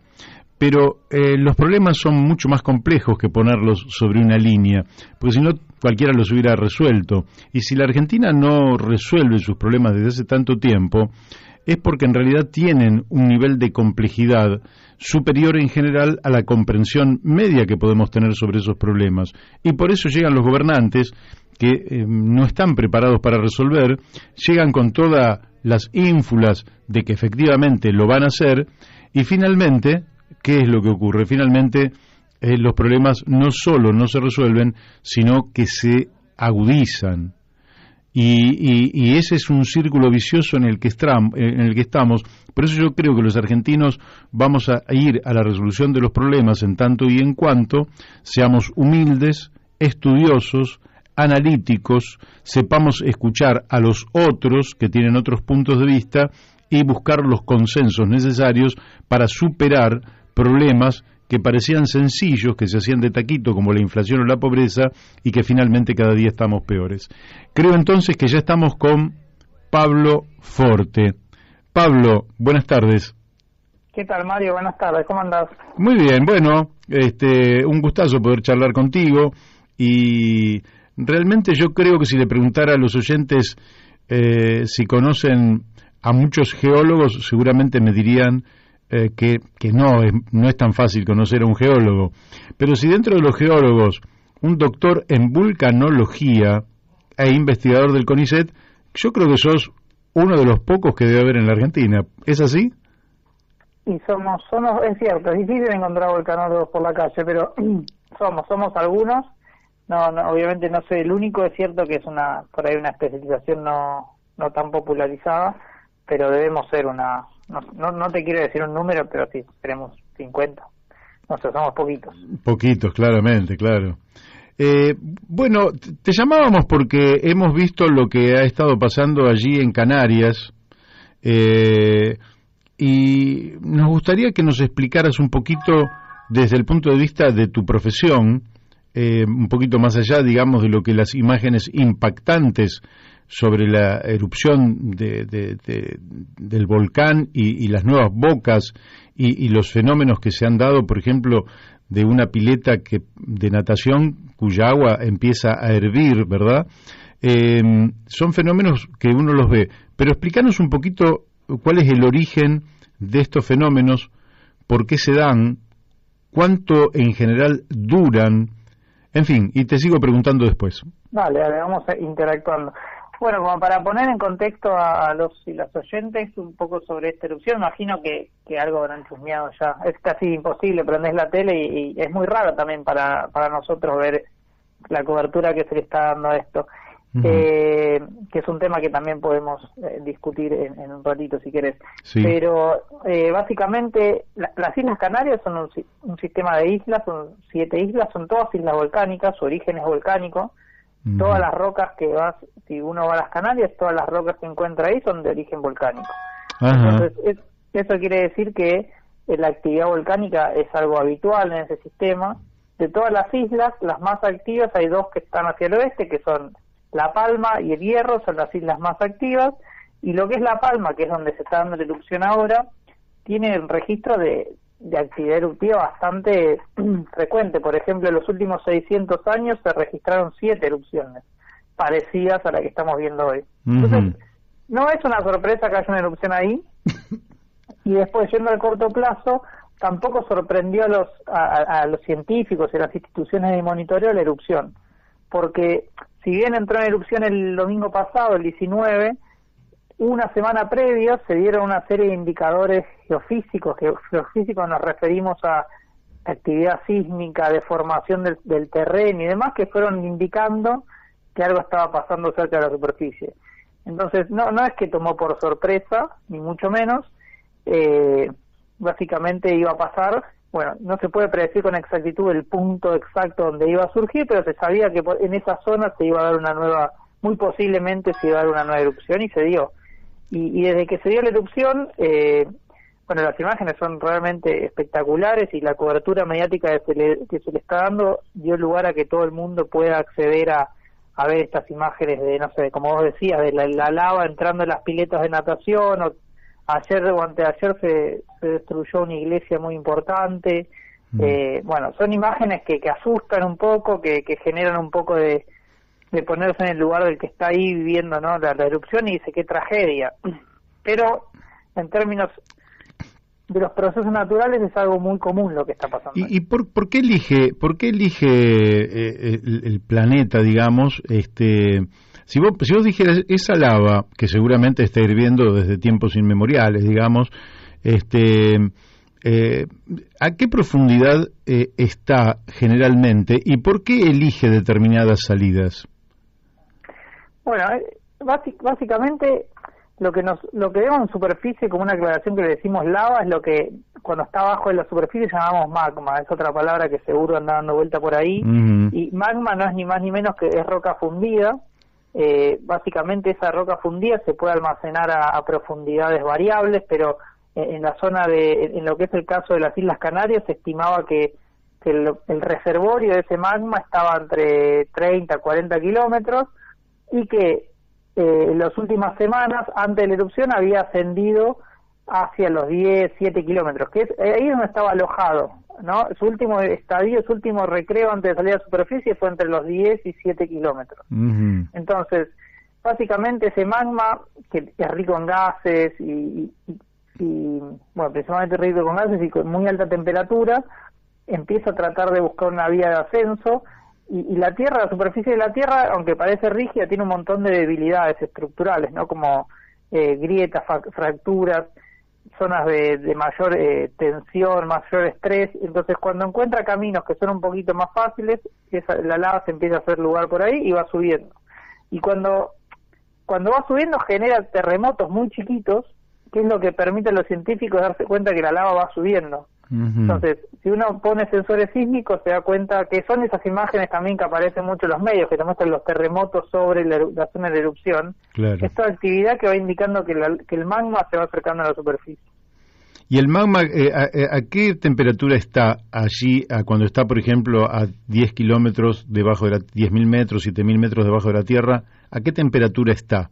pero los problemas son mucho más complejos que ponerlos sobre una línea, porque si no cualquiera los hubiera resuelto. Y si la Argentina no resuelve sus problemas desde hace tanto tiempo, es porque en realidad tienen un nivel de complejidad superior en general a la comprensión media que podemos tener sobre esos problemas. Y por eso llegan los gobernantes que no están preparados para resolver, llegan con todas las ínfulas de que efectivamente lo van a hacer, y finalmente, ¿qué es lo que ocurre? Finalmente, los problemas no solo no se resuelven, sino que se agudizan. Y ese es un círculo vicioso en el que estamos. Por eso yo creo que los argentinos vamos a ir a la resolución de los problemas en tanto y en cuanto seamos humildes, estudiosos, analíticos, sepamos escuchar a los otros que tienen otros puntos de vista y buscar los consensos necesarios para superar problemas que parecían sencillos, que se hacían de taquito, como la inflación o la pobreza, y que finalmente cada día estamos peores. Creo entonces que ya estamos con Pablo Forte. Pablo, buenas tardes. ¿Qué tal, Mario? Buenas tardes, ¿cómo andás? Muy bien, bueno, un gustazo poder charlar contigo, y realmente yo creo que si le preguntara a los oyentes si conocen a muchos geólogos, seguramente me dirían que no es tan fácil conocer a un geólogo. Pero si dentro de los geólogos, un doctor en vulcanología e investigador del CONICET, yo creo que sos uno de los pocos que debe haber en la Argentina. ¿Es así? Y somos, es cierto, es difícil encontrar volcanólogos por la calle, pero somos algunos. No, obviamente no soy el único, es cierto que es por ahí una especialización no tan popularizada, pero debemos ser no te quiero decir un número, pero sí, seremos 50. No sé, somos poquitos. Poquitos, claramente, claro. Bueno, te llamábamos porque hemos visto lo que ha estado pasando allí en Canarias, y nos gustaría que nos explicaras un poquito desde el punto de vista de tu profesión, un poquito más allá, digamos, de lo que las imágenes impactantes sobre la erupción del volcán y las nuevas bocas y los fenómenos que se han dado, por ejemplo, de una pileta de natación cuya agua empieza a hervir, ¿verdad? Son fenómenos que uno los ve, pero explícanos un poquito cuál es el origen de estos fenómenos, por qué se dan, cuánto en general duran, en fin, y te sigo preguntando después. Vale, vamos interactuando. Bueno, como para poner en contexto a los y las oyentes un poco sobre esta erupción, imagino que algo habrán chusmeado ya. Es casi imposible, prendés la tele y es muy raro también para nosotros ver la cobertura que se le está dando a esto, que es un tema que también podemos discutir en un ratito si querés. Sí. Pero básicamente las Islas Canarias son un sistema de islas, son 7 islas, son todas islas volcánicas, su origen es volcánico. Todas las rocas si uno va a las Canarias, todas las rocas que encuentra ahí son de origen volcánico. Ajá. Entonces, eso quiere decir que la actividad volcánica es algo habitual en ese sistema. De todas las islas, las más activas, hay 2 que están hacia el oeste, que son La Palma y El Hierro, son las islas más activas, y lo que es La Palma, que es donde se está dando la erupción ahora, tiene un registro de actividad eruptiva bastante frecuente. Por ejemplo, en los últimos 600 años se registraron 7 erupciones parecidas a la que estamos viendo hoy. Entonces, no es una sorpresa que haya una erupción ahí, y después, yendo al corto plazo, tampoco sorprendió a los científicos y a las instituciones de monitoreo la erupción, porque si bien entró en erupción el domingo pasado, el 19, una semana previa se dieron una serie de indicadores geofísicos nos referimos a actividad sísmica, deformación del terreno y demás, que fueron indicando que algo estaba pasando cerca de la superficie. Entonces, no es que tomó por sorpresa, ni mucho menos. Básicamente iba a pasar, bueno, no se puede predecir con exactitud el punto exacto donde iba a surgir, pero se sabía que en esa zona se iba a dar muy posiblemente se iba a dar una nueva erupción, y se dio. Y desde que se dio la erupción, bueno, las imágenes son realmente espectaculares, y la cobertura mediática que se le está dando dio lugar a que todo el mundo pueda acceder a ver estas imágenes de, no sé, como vos decías, de la lava entrando en las piletas de natación, o ayer o anteayer se destruyó una iglesia muy importante. Bueno, son imágenes que asustan un poco, que generan un poco de ponerse en el lugar del que está ahí viviendo, ¿no?, la erupción, y dice qué tragedia. Pero en términos de los procesos naturales es algo muy común lo que está pasando. ¿Y por qué elige el planeta, digamos, si vos dijeras esa lava que seguramente está hirviendo desde tiempos inmemoriales, digamos, ¿a qué profundidad está generalmente, y por qué elige determinadas salidas? Bueno, básicamente lo que vemos en superficie, como una aclaración, que le decimos lava, es lo que cuando está abajo de la superficie llamamos magma. Es otra palabra que seguro anda dando vuelta por ahí. Y magma no es ni más ni menos que es roca fundida. Básicamente esa roca fundida se puede almacenar a profundidades variables, pero en la zona en lo que es el caso de las Islas Canarias, se estimaba que el reservorio de ese magma estaba entre 30 a 40 kilómetros y que en las últimas semanas, antes de la erupción, había ascendido hacia los 7 kilómetros, que es ahí donde estaba alojado, ¿no? Su último estadio, su último recreo antes de salir a la superficie fue entre los 10 y 7 kilómetros. Entonces, básicamente ese magma, que es rico en gases y bueno, principalmente rico con gases y con muy alta temperatura, empieza a tratar de buscar una vía de ascenso y la Tierra, la superficie de la Tierra, aunque parece rígida, tiene un montón de debilidades estructurales, ¿no? Como grietas, fracturas, zonas de mayor tensión, mayor estrés. Entonces, cuando encuentra caminos que son un poquito más fáciles, la lava se empieza a hacer lugar por ahí y va subiendo. Y cuando va subiendo genera terremotos muy chiquitos, que es lo que permite a los científicos darse cuenta que la lava va subiendo. Entonces, si uno pone sensores sísmicos, se da cuenta que son esas imágenes también que aparecen mucho en los medios, que te muestran los terremotos sobre la zona de la erupción. Claro. Esta actividad que va indicando que el magma se va acercando a la superficie. ¿Y el magma, a qué temperatura está allí cuando está, por ejemplo, a 10 kilómetros debajo de 10.000 metros, 7.000 metros debajo de la Tierra? ¿A qué temperatura está?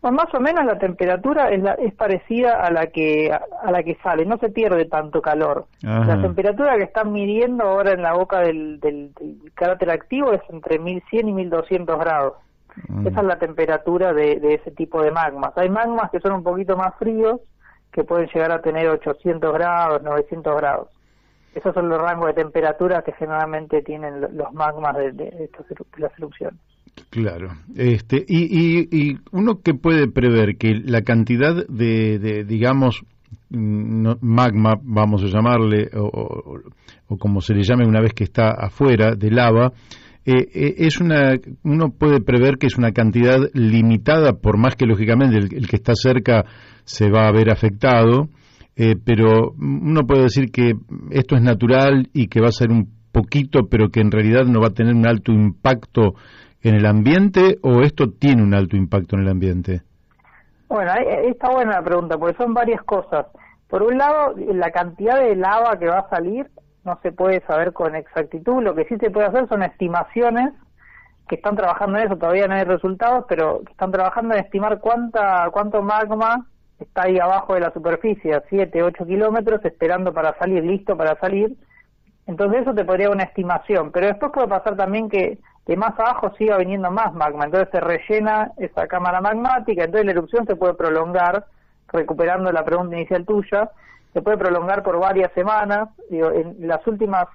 Pues más o menos la temperatura es parecida a la que sale, no se pierde tanto calor. Ajá. La temperatura que están midiendo ahora en la boca del cráter activo es entre 1100 y 1200 grados. Esa es la temperatura de ese tipo de magmas. Hay magmas que son un poquito más fríos, que pueden llegar a tener 800 grados, 900 grados. Esos son los rangos de temperatura que generalmente tienen los magmas de las erupciones. Claro. Y uno que puede prever que la cantidad de digamos, magma, vamos a llamarle, o como se le llame una vez que está afuera, de lava, uno puede prever que es una cantidad limitada, por más que lógicamente el que está cerca se va a ver afectado, pero uno puede decir que esto es natural y que va a ser un poquito, pero que en realidad no va a tener un alto impacto en el ambiente, ¿o esto tiene un alto impacto en el ambiente? Bueno, está buena la pregunta, porque son varias cosas. Por un lado, la cantidad de lava que va a salir no se puede saber con exactitud. Lo que sí se puede hacer son estimaciones, que están trabajando en eso, todavía no hay resultados, pero que están trabajando en estimar cuánto magma está ahí abajo de la superficie, a 7, 8 kilómetros, esperando para salir, listo para salir. Entonces eso te podría dar una estimación, pero después puede pasar también que de más abajo siga viniendo más magma, entonces se rellena esa cámara magmática, entonces la erupción se puede prolongar, recuperando la pregunta inicial tuya, se puede prolongar por varias semanas. Digo, en las últimas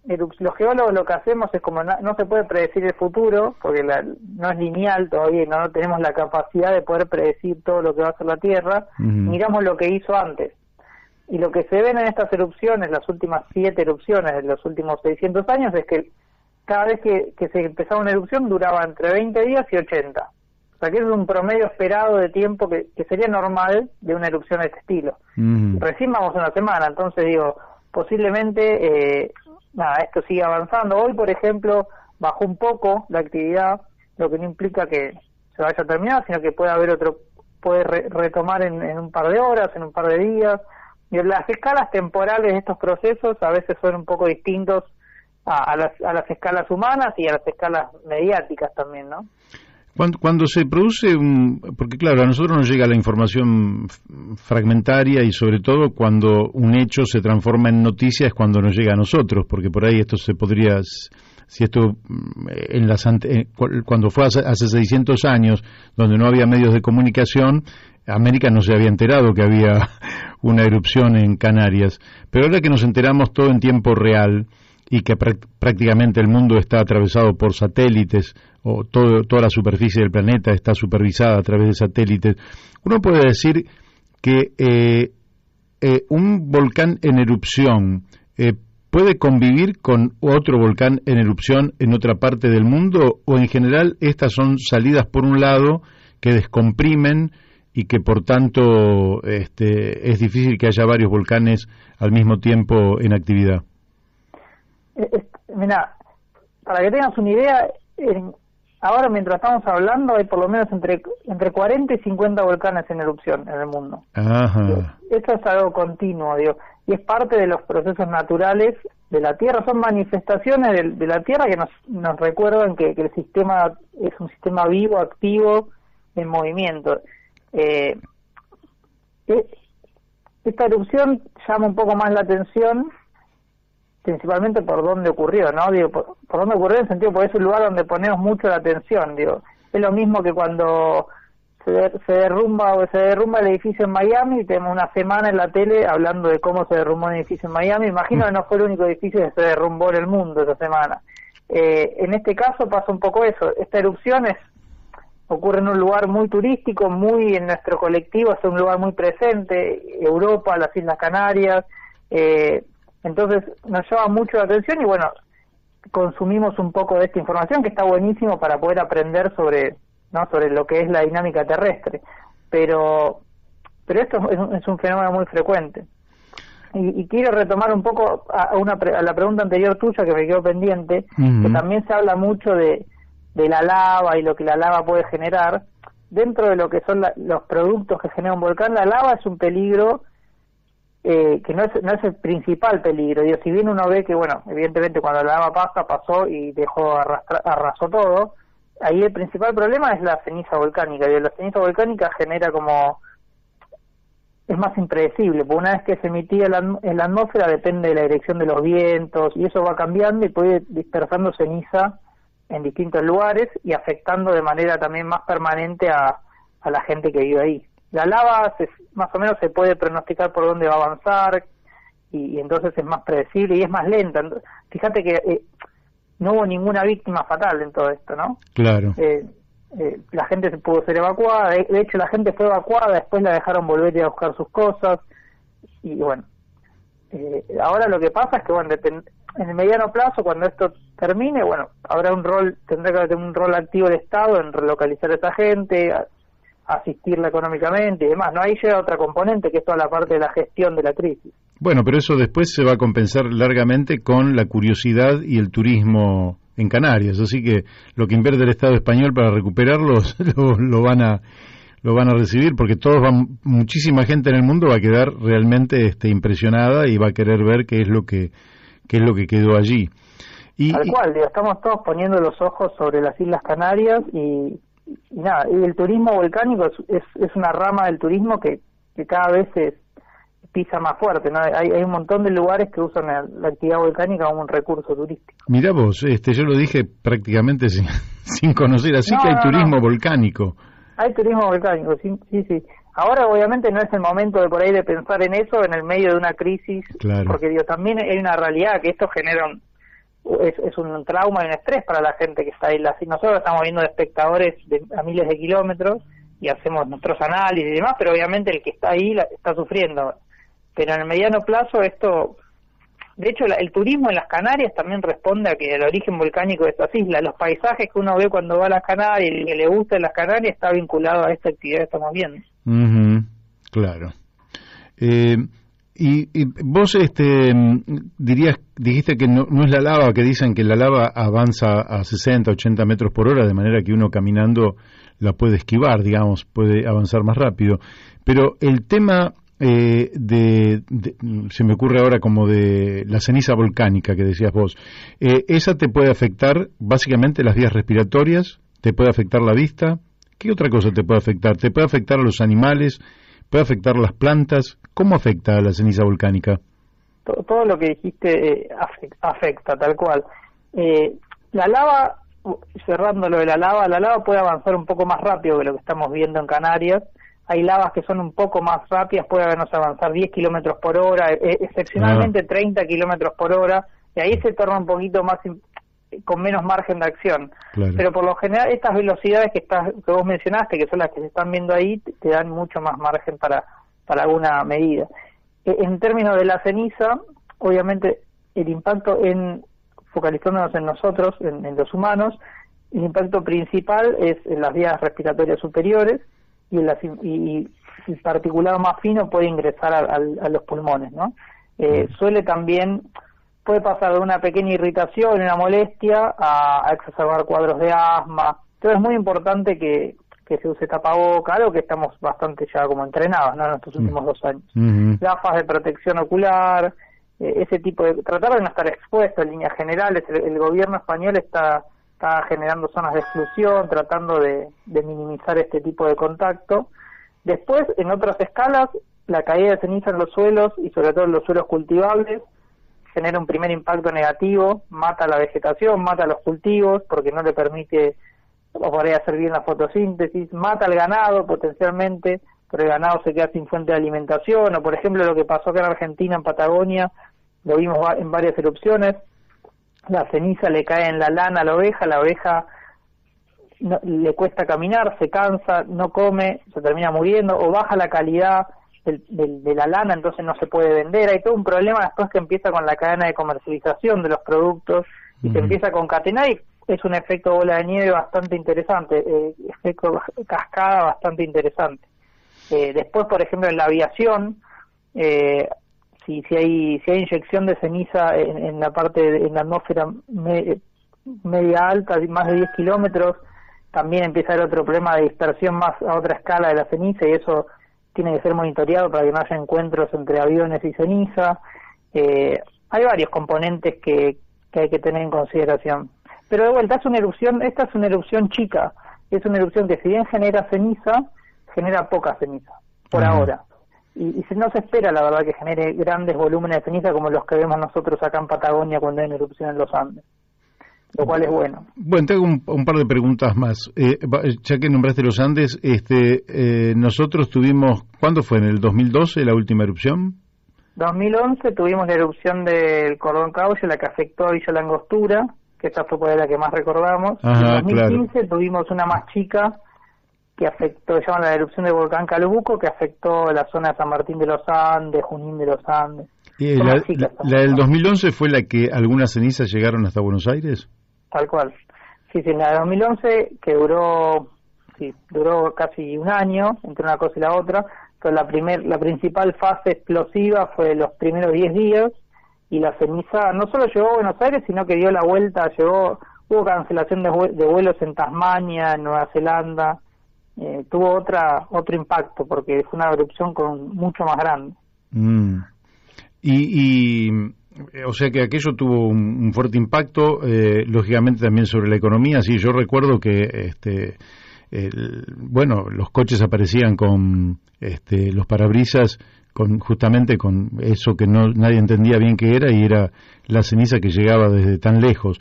los geólogos lo que hacemos es, como no se puede predecir el futuro, porque no es lineal todavía, no tenemos la capacidad de poder predecir todo lo que va a hacer la Tierra, miramos lo que hizo antes. Y lo que se ven en estas erupciones, las últimas 7 erupciones de los últimos 600 años, es que cada vez que se empezaba una erupción duraba entre 20 días y 80. O sea que es un promedio esperado de tiempo que sería normal de una erupción de este estilo. Recién vamos una semana, entonces digo, posiblemente esto sigue avanzando. Hoy, por ejemplo, bajó un poco la actividad, lo que no implica que se vaya a terminar, sino que puede retomar en un par de horas, en un par de días. Y las escalas temporales de estos procesos a veces son un poco distintos a las escalas humanas y a las escalas mediáticas también, ¿no? Cuando se produce porque claro, a nosotros nos llega la información fragmentaria y sobre todo cuando un hecho se transforma en noticia es cuando nos llega a nosotros, porque por ahí esto se podría, si esto cuando fue hace 600 años, donde no había medios de comunicación, América no se había enterado que había una erupción en Canarias, pero ahora que nos enteramos todo en tiempo real y que prácticamente el mundo está atravesado por satélites, o toda la superficie del planeta está supervisada a través de satélites, uno puede decir que un volcán en erupción puede convivir con otro volcán en erupción en otra parte del mundo, o en general estas son salidas por un lado que descomprimen y que por tanto es difícil que haya varios volcanes al mismo tiempo en actividad. Mira, para que tengas una idea, ahora mientras estamos hablando hay por lo menos entre 40 y 50 volcanes en erupción en el mundo. Ajá. esto es algo continuo, digo, y es parte de los procesos naturales de la Tierra, son manifestaciones de la Tierra que nos recuerdan que el sistema es un sistema vivo, activo, en movimiento. Esta erupción llama un poco más la atención, principalmente por dónde ocurrió, ¿no? Digo, por dónde ocurrió en el sentido, porque es un lugar donde ponemos mucho la atención, digo. Es lo mismo que cuando se derrumba el edificio en Miami y tenemos una semana en la tele hablando de cómo se derrumbó un edificio en Miami. Imagino que no fue el único edificio que se derrumbó en el mundo esa semana. En este caso pasa un poco eso. Esta erupción ocurre en un lugar muy turístico, muy en nuestro colectivo, es un lugar muy presente, Europa, las Islas Canarias, entonces nos llama mucho la atención y bueno, consumimos un poco de esta información que está buenísimo para poder aprender sobre lo que es la dinámica terrestre, pero esto es un fenómeno muy frecuente. Y quiero retomar un poco a la pregunta anterior tuya que me quedó pendiente, que también se habla mucho de la lava y lo que la lava puede generar. Dentro de lo que son los productos que genera un volcán, la lava es un peligro que no es el principal peligro. Digo, si bien uno ve que, bueno, evidentemente cuando la lava pasó y arrasó todo, ahí el principal problema es la ceniza volcánica. Digo, la ceniza volcánica genera es más impredecible, porque una vez que se emitía en la atmósfera depende de la dirección de los vientos, y eso va cambiando y puede ir dispersando ceniza en distintos lugares y afectando de manera también más permanente a la gente que vive ahí. La lava más o menos se puede pronosticar por dónde va a avanzar y entonces es más predecible y es más lenta. Fíjate que no hubo ninguna víctima fatal en todo esto, ¿no? Claro. La gente pudo ser evacuada, de hecho la gente fue evacuada, después la dejaron volver a buscar sus cosas y bueno, ahora lo que pasa es que bueno, en el mediano plazo, cuando esto termine, bueno, tendrá que tener un rol activo el Estado en relocalizar a esa gente, asistirla económicamente y demás, ¿no? Ahí llega otra componente que es toda la parte de la gestión de la crisis. Bueno, pero eso después se va a compensar largamente con la curiosidad y el turismo en Canarias, así que lo que invierte el Estado español para recuperarlos lo van a recibir, porque muchísima gente en el mundo va a quedar realmente impresionada y va a querer ver qué es lo que quedó allí. Tal cual, estamos todos poniendo los ojos sobre las Islas Canarias y nada, y el turismo volcánico es una rama del turismo que cada vez se pisa más fuerte, ¿no? Hay un montón de lugares que usan la actividad volcánica como un recurso turístico. Mirá vos, yo lo dije prácticamente sin conocer, así que hay turismo volcánico. Hay turismo volcánico, sí. Ahora obviamente no es el momento de por ahí de pensar en eso en el medio de una crisis, claro. Porque también hay una realidad que esto genera es un trauma y un estrés para la gente que está ahí. Nosotros estamos viendo de espectadores a miles de kilómetros y hacemos nuestros análisis y demás, pero obviamente el que está ahí está sufriendo. Pero en el mediano plazo esto, de hecho el turismo en las Canarias también responde a que el origen volcánico de estas islas, los paisajes que uno ve cuando va a las Canarias y el que le gusta en las Canarias está vinculado a esta actividad que estamos viendo. Claro. Y vos dijiste que no es la lava, que dicen que la lava avanza a 60, 80 metros por hora, de manera que uno caminando la puede esquivar, digamos, puede avanzar más rápido. Pero el tema se me ocurre ahora como de la ceniza volcánica que decías vos, esa te puede afectar básicamente las vías respiratorias, te puede afectar la vista. ¿Qué otra cosa te puede afectar? ¿Te puede afectar a los animales? ¿Puede afectar a las plantas? ¿Cómo afecta a la ceniza volcánica? Todo lo que dijiste afecta, tal cual. La lava, cerrando lo de la lava puede avanzar un poco más rápido que lo que estamos viendo en Canarias. Hay lavas que son un poco más rápidas, puede avanzar 10 kilómetros por hora, excepcionalmente 30 kilómetros por hora, y ahí se torna un poquito más con menos margen de acción. Claro. Pero por lo general estas velocidades que vos mencionaste, que son las que se están viendo ahí, te dan mucho más margen para alguna medida. En términos de la ceniza, obviamente el impacto focalizándonos en nosotros, en los humanos, el impacto principal es en las vías respiratorias superiores y el particulado más fino puede ingresar a los pulmones, ¿no? Puede pasar de una pequeña irritación, una molestia, a exacerbar cuadros de asma. Entonces es muy importante que que se use tapaboca, algo que estamos bastante ya como entrenados, ¿no?, en estos últimos 2 años. Gafas de protección ocular, ese tipo de... Tratar de no estar expuesto en líneas generales. El gobierno español está generando zonas de exclusión, tratando de minimizar este tipo de contacto. Después, en otras escalas, la caída de ceniza en los suelos, y sobre todo en los suelos cultivables, genera un primer impacto negativo, mata la vegetación, mata los cultivos, porque no le permite hacer bien la fotosíntesis, mata al ganado potencialmente, pero el ganado se queda sin fuente de alimentación, o por ejemplo lo que pasó acá en Argentina, en Patagonia, lo vimos en varias erupciones, la ceniza le cae en la lana a la oveja no, le cuesta caminar, se cansa, no come, se termina muriendo, o baja la calidad de la lana, entonces no se puede vender. Hay todo un problema después que empieza con la cadena de comercialización de los productos y se empieza a concatenar, y es un efecto bola de nieve bastante interesante, efecto cascada bastante interesante. Después, por ejemplo, en la aviación, si hay inyección de ceniza en la parte en la atmósfera media alta, más de 10 kilómetros, también empieza a haber otro problema de dispersión más a otra escala de la ceniza, y eso tiene que ser monitoreado para que no haya encuentros entre aviones y ceniza. Hay varios componentes que hay que tener en consideración. Pero de vuelta, esta es una erupción chica, es una erupción que si bien genera ceniza, genera poca ceniza, por ahora. Y no se espera, la verdad, que genere grandes volúmenes de ceniza como los que vemos nosotros acá en Patagonia cuando hay una erupción en los Andes, lo cual es bueno. Bueno, tengo un par de preguntas más. Ya que nombraste los Andes, nosotros tuvimos, ¿cuándo fue? ¿En el 2012 la última erupción? 2011 tuvimos la erupción del Cordón Caucho, la que afectó a Villa Langostura, que esa fue la que más recordamos. Ajá, en 2015 claro. Tuvimos una más chica que afectó, se llama la erupción del volcán Calbuco, que afectó la zona de San Martín de los Andes, Junín de los Andes. La del 2011 fue la que algunas cenizas llegaron hasta Buenos Aires. Tal cual. Sí, la de 2011, que duró casi un año, entre una cosa y la otra, pero la principal fase explosiva fue los primeros 10 días, y la ceniza no solo llegó a Buenos Aires, sino que dio la vuelta, hubo cancelación de vuelos en Tasmania, en Nueva Zelanda, tuvo otro impacto, porque fue una erupción mucho más grande. O sea que aquello tuvo un fuerte impacto, lógicamente también sobre la economía. Sí, yo recuerdo que los coches aparecían con los parabrisas justamente con eso que nadie entendía bien qué era, y era la ceniza que llegaba desde tan lejos.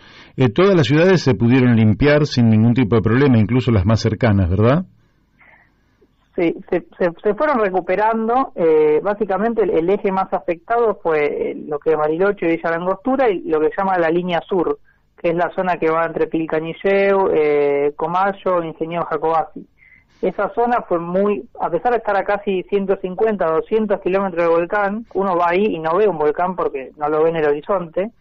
Todas las ciudades se pudieron limpiar sin ningún tipo de problema, incluso las más cercanas, ¿verdad? Sí, se fueron recuperando. Básicamente el eje más afectado fue lo que es Bariloche y Villa Langostura, y lo que se llama la línea sur, que es la zona que va entre Pilcanilleu, Comayo, Ingeniero Jacobasi. Esa zona fue a pesar de estar a casi 150, 200 kilómetros del volcán, uno va ahí y no ve un volcán porque no lo ve en el horizonte,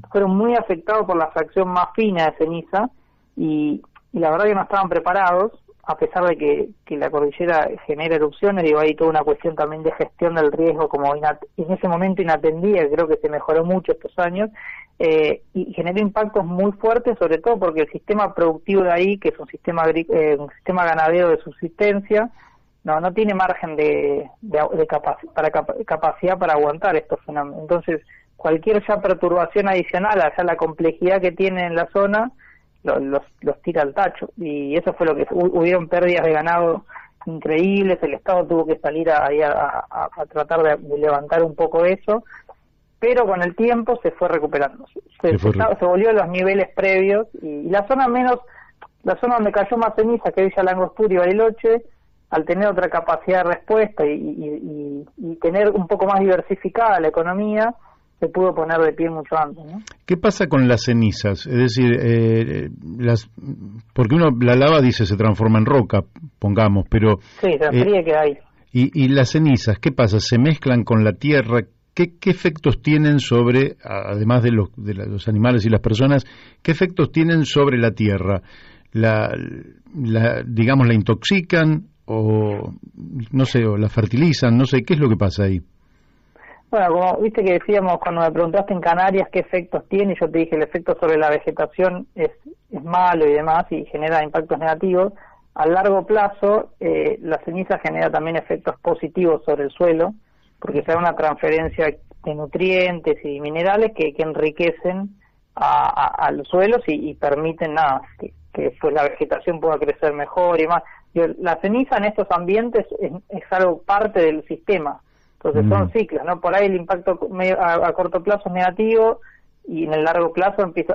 fueron muy afectados por la fracción más fina de ceniza, y la verdad que no estaban preparados, a pesar de que la cordillera genera erupciones. Digo, hay toda una cuestión también de gestión del riesgo, como en ese momento inatendida, creo que se mejoró mucho estos años, y generó impactos muy fuertes, sobre todo porque el sistema productivo de ahí, que es un sistema ganadero de subsistencia, no tiene margen de capacidad para aguantar estos fenómenos. Entonces, cualquier perturbación adicional a la complejidad que tiene en la zona, los tira al tacho, y eso fue lo que hubieron pérdidas de ganado increíbles. El Estado tuvo que salir a tratar de levantar un poco eso, pero con el tiempo se fue recuperando, se volvió a los niveles previos, y la zona donde cayó más ceniza, que Villa Langostura y Bariloche, al tener otra capacidad de respuesta y tener un poco más diversificada la economía, se pudo poner de pie mucho antes, ¿no? ¿Qué pasa con las cenizas? Es decir, porque uno la lava, dice, se transforma en roca, pongamos, pero... Sí, se enfría y queda ahí. ¿Y las cenizas, qué pasa? ¿Se mezclan con la tierra? ¿Qué efectos tienen sobre, además de los animales y las personas, qué efectos tienen sobre la tierra? Digamos, ¿la intoxican o, no sé, o la fertilizan? No sé, ¿qué es lo que pasa ahí? Bueno, como viste que decíamos cuando me preguntaste en Canarias qué efectos tiene, yo te dije el efecto sobre la vegetación es malo y demás, y genera impactos negativos. a largo plazo la ceniza genera también efectos positivos sobre el suelo, porque se da una transferencia de nutrientes y minerales que enriquecen a los suelos y permiten que pues la vegetación pueda crecer mejor y más. La ceniza en estos ambientes es algo parte del sistema, entonces son ciclos, ¿no? Por ahí el impacto a corto plazo es negativo y en el largo plazo empieza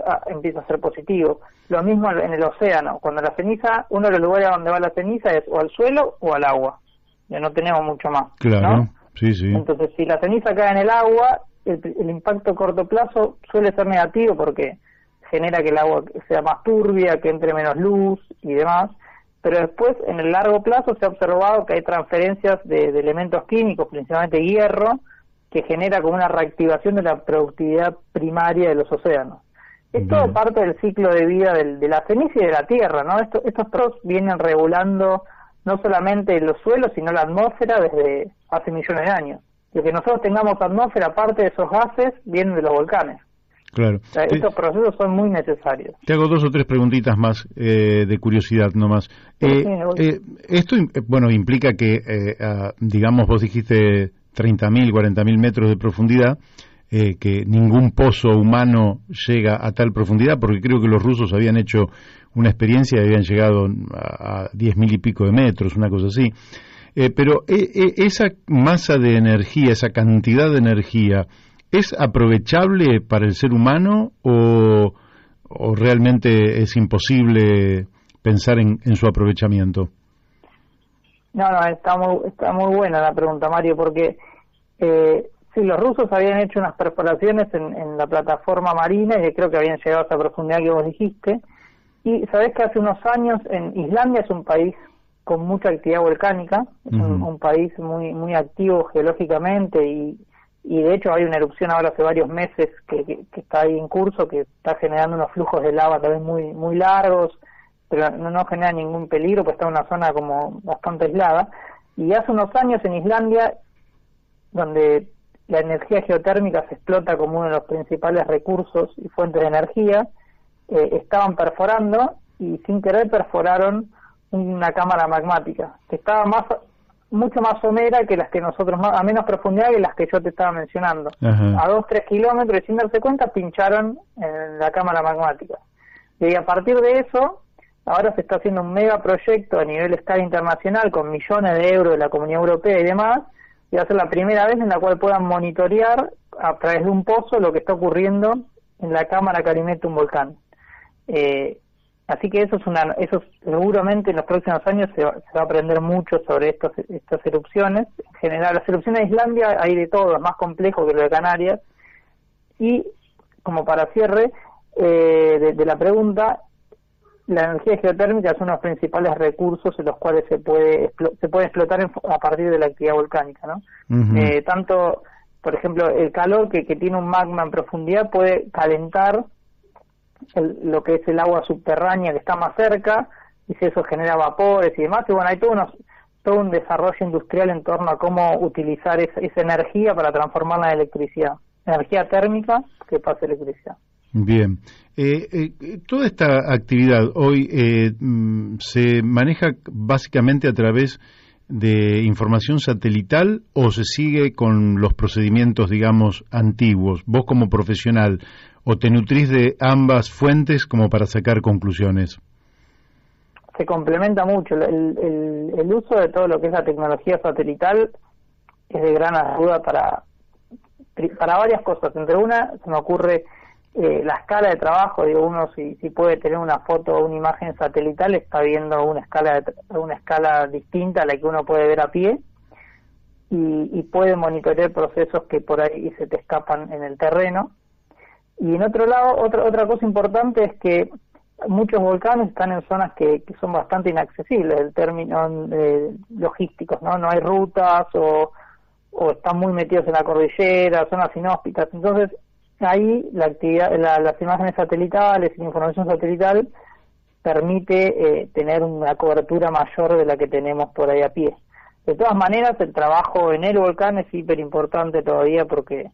a ser positivo. Lo mismo en el océano, cuando la ceniza, uno de los lugares donde va la ceniza es o al suelo o al agua, ya no tenemos mucho más, claro, ¿no? Sí. Entonces, si la ceniza cae en el agua, el impacto a corto plazo suele ser negativo porque genera que el agua sea más turbia, que entre menos luz y demás, pero después en el largo plazo se ha observado que hay transferencias de elementos químicos, principalmente hierro, que genera como una reactivación de la productividad primaria de los océanos. Es todo parte del ciclo de vida de la ceniza y de la Tierra, ¿no? Estos procesos vienen regulando no solamente los suelos, sino la atmósfera desde hace millones de años. Y que nosotros tengamos atmósfera, parte de esos gases vienen de los volcanes. Claro. O sea, estos procesos son muy necesarios. Te hago 2 o 3 preguntitas más de curiosidad nomás. Esto, implica que, digamos, vos dijiste 30.000, 40.000 metros de profundidad, que ningún pozo humano llega a tal profundidad, porque creo que los rusos habían hecho una experiencia y habían llegado a 10.000 y pico de metros, una cosa así. Pero esa masa de energía, esa cantidad de energía, ¿es aprovechable para el ser humano o realmente es imposible pensar en su aprovechamiento? No, está muy buena la pregunta, Mario, porque sí, los rusos habían hecho unas perforaciones en la plataforma marina y creo que habían llegado a esa profundidad que vos dijiste. Y sabés que hace unos años en Islandia es un país con mucha actividad volcánica, es un país muy activo geológicamente y de hecho hay una erupción ahora hace varios meses que está ahí en curso, que está generando unos flujos de lava tal vez muy largos, pero no genera ningún peligro, pues está en una zona como bastante aislada. Y hace unos años en Islandia, donde la energía geotérmica se explota como uno de los principales recursos y fuentes de energía, estaban perforando y sin querer perforaron una cámara magmática que estaba mucho más somera que las que nosotros, a menos profundidad que las que yo te estaba mencionando. A 2-3 kilómetros y sin darse cuenta pincharon en la cámara magmática. Y a partir de eso, ahora se está haciendo un megaproyecto a nivel escala internacional con millones de euros de la Comunidad Europea y demás, y va a ser la primera vez en la cual puedan monitorear a través de un pozo lo que está ocurriendo en la cámara que alimenta un volcán. Así que eso seguramente en los próximos años se va a aprender mucho sobre estas erupciones. En general, las erupciones de Islandia hay de todo, es más complejo que lo de Canarias. Y como para cierre de la pregunta, la energía geotérmica es uno de los principales recursos en los cuales se puede explotar a partir de la actividad volcánica, ¿no? Tanto, por ejemplo, el calor que tiene un magma en profundidad puede calentar lo que es el agua subterránea que está más cerca, y si eso genera vapores y demás, y bueno, hay todo un desarrollo industrial en torno a cómo utilizar esa energía para transformarla en electricidad, energía térmica que pasa a electricidad. Bien. Toda esta actividad hoy se maneja básicamente a través de información satelital o se sigue con los procedimientos, digamos, antiguos. Vos como profesional, ¿o te nutrís de ambas fuentes como para sacar conclusiones? Se complementa mucho. El uso de todo lo que es la tecnología satelital es de gran ayuda para varias cosas. Entre una, se me ocurre la escala de trabajo. Digo, uno si puede tener una foto o una imagen satelital, está viendo una escala distinta a la que uno puede ver a pie y puede monitorear procesos que por ahí se te escapan en el terreno. Y en otro lado, otra cosa importante es que muchos volcanes están en zonas que son bastante inaccesibles, el término logísticos, ¿no? No hay rutas o están muy metidos en la cordillera, zonas inhóspitas. Entonces, ahí las imágenes satelitales y la información satelital permite tener una cobertura mayor de la que tenemos por ahí a pie. De todas maneras, el trabajo en el volcán es hiper importante todavía porque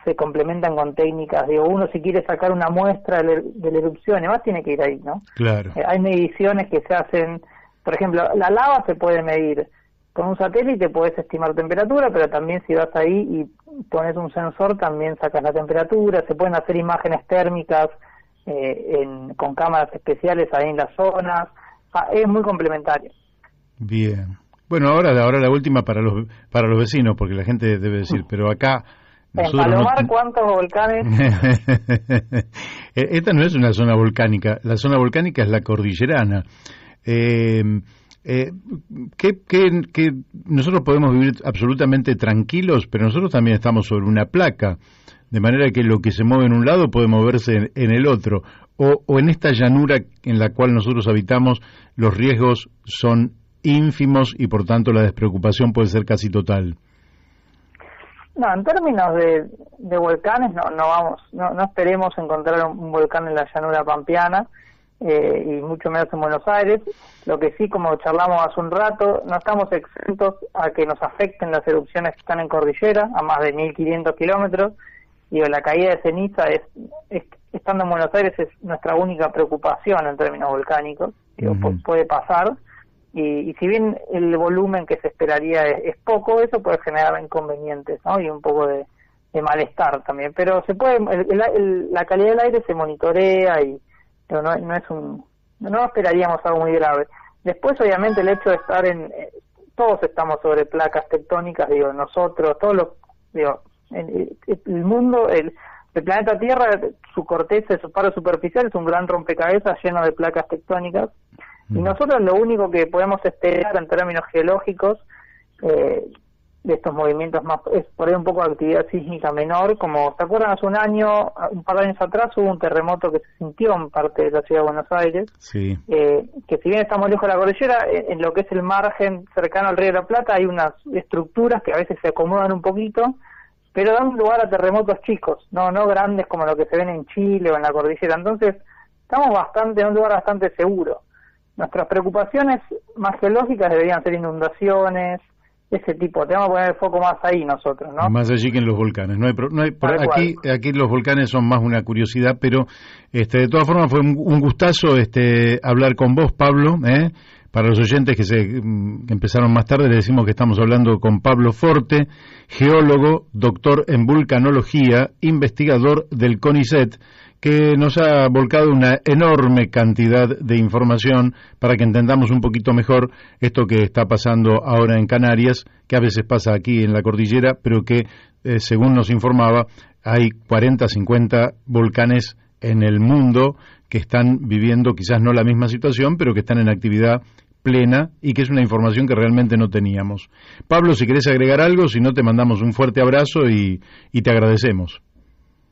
se complementan con técnicas. Digo, uno si quiere sacar una muestra de la erupción, además tiene que ir ahí, ¿no? Claro. Hay mediciones que se hacen por ejemplo, la lava se puede medir con un satélite, puedes estimar temperatura, pero también si vas ahí y pones un sensor también sacas la temperatura. Se pueden hacer imágenes térmicas con cámaras especiales ahí en las zonas. Es muy complementario. Bien. Bueno, ahora la última para los vecinos, porque la gente debe decir, pero acá en Palomar, ¿cuántos volcanes? Esta no es una zona volcánica, la zona volcánica es la cordillerana. Que nosotros podemos vivir absolutamente tranquilos, pero nosotros también estamos sobre una placa, de manera que lo que se mueve en un lado puede moverse en el otro, o en esta llanura en la cual nosotros habitamos, los riesgos son ínfimos y por tanto la despreocupación puede ser casi total. No, en términos de volcanes no esperemos encontrar un volcán en la llanura pampeana, y mucho menos en Buenos Aires. Lo que sí, como charlamos hace un rato, no estamos exentos a que nos afecten las erupciones que están en cordillera, a más de 1.500 kilómetros, y la caída de ceniza estando en Buenos Aires es nuestra única preocupación en términos volcánicos. Puede pasar, y si bien el volumen que se esperaría es poco, eso puede generar inconvenientes, ¿no? Y un poco de malestar también, pero se puede, la calidad del aire se monitorea, y pero no esperaríamos algo muy grave. Después, obviamente, el hecho de estar todos estamos sobre placas tectónicas, nosotros, el mundo, el planeta Tierra, su corteza, su paro superficial es un gran rompecabezas lleno de placas tectónicas, y nosotros lo único que podemos esperar en términos geológicos de estos movimientos más es por ahí un poco de actividad sísmica menor. Como ¿se acuerdan? Hace un par de años atrás hubo un terremoto que se sintió en parte de la ciudad de Buenos Aires, sí. Que si bien estamos lejos de la cordillera, en lo que es el margen cercano al Río de la Plata hay unas estructuras que a veces se acomodan un poquito, pero dan lugar a terremotos chicos, no grandes como lo que se ven en Chile o en la cordillera. Entonces estamos en un lugar bastante seguro. Nuestras preocupaciones más geológicas deberían ser inundaciones, ese tipo. Tenemos que poner el foco más ahí nosotros, ¿no? Más allí que en los volcanes. Aquí los volcanes son más una curiosidad, pero de todas formas fue un gustazo hablar con vos, Pablo. Para los oyentes que empezaron más tarde, le decimos que estamos hablando con Pablo Forte, geólogo, doctor en vulcanología, investigador del CONICET, que nos ha volcado una enorme cantidad de información para que entendamos un poquito mejor esto que está pasando ahora en Canarias, que a veces pasa aquí en la cordillera, pero que, según nos informaba, hay 40, 50 volcanes en el mundo que están viviendo quizás no la misma situación, pero que están en actividad plena, y que es una información que realmente no teníamos. Pablo, si querés agregar algo, si no, te mandamos un fuerte abrazo y te agradecemos.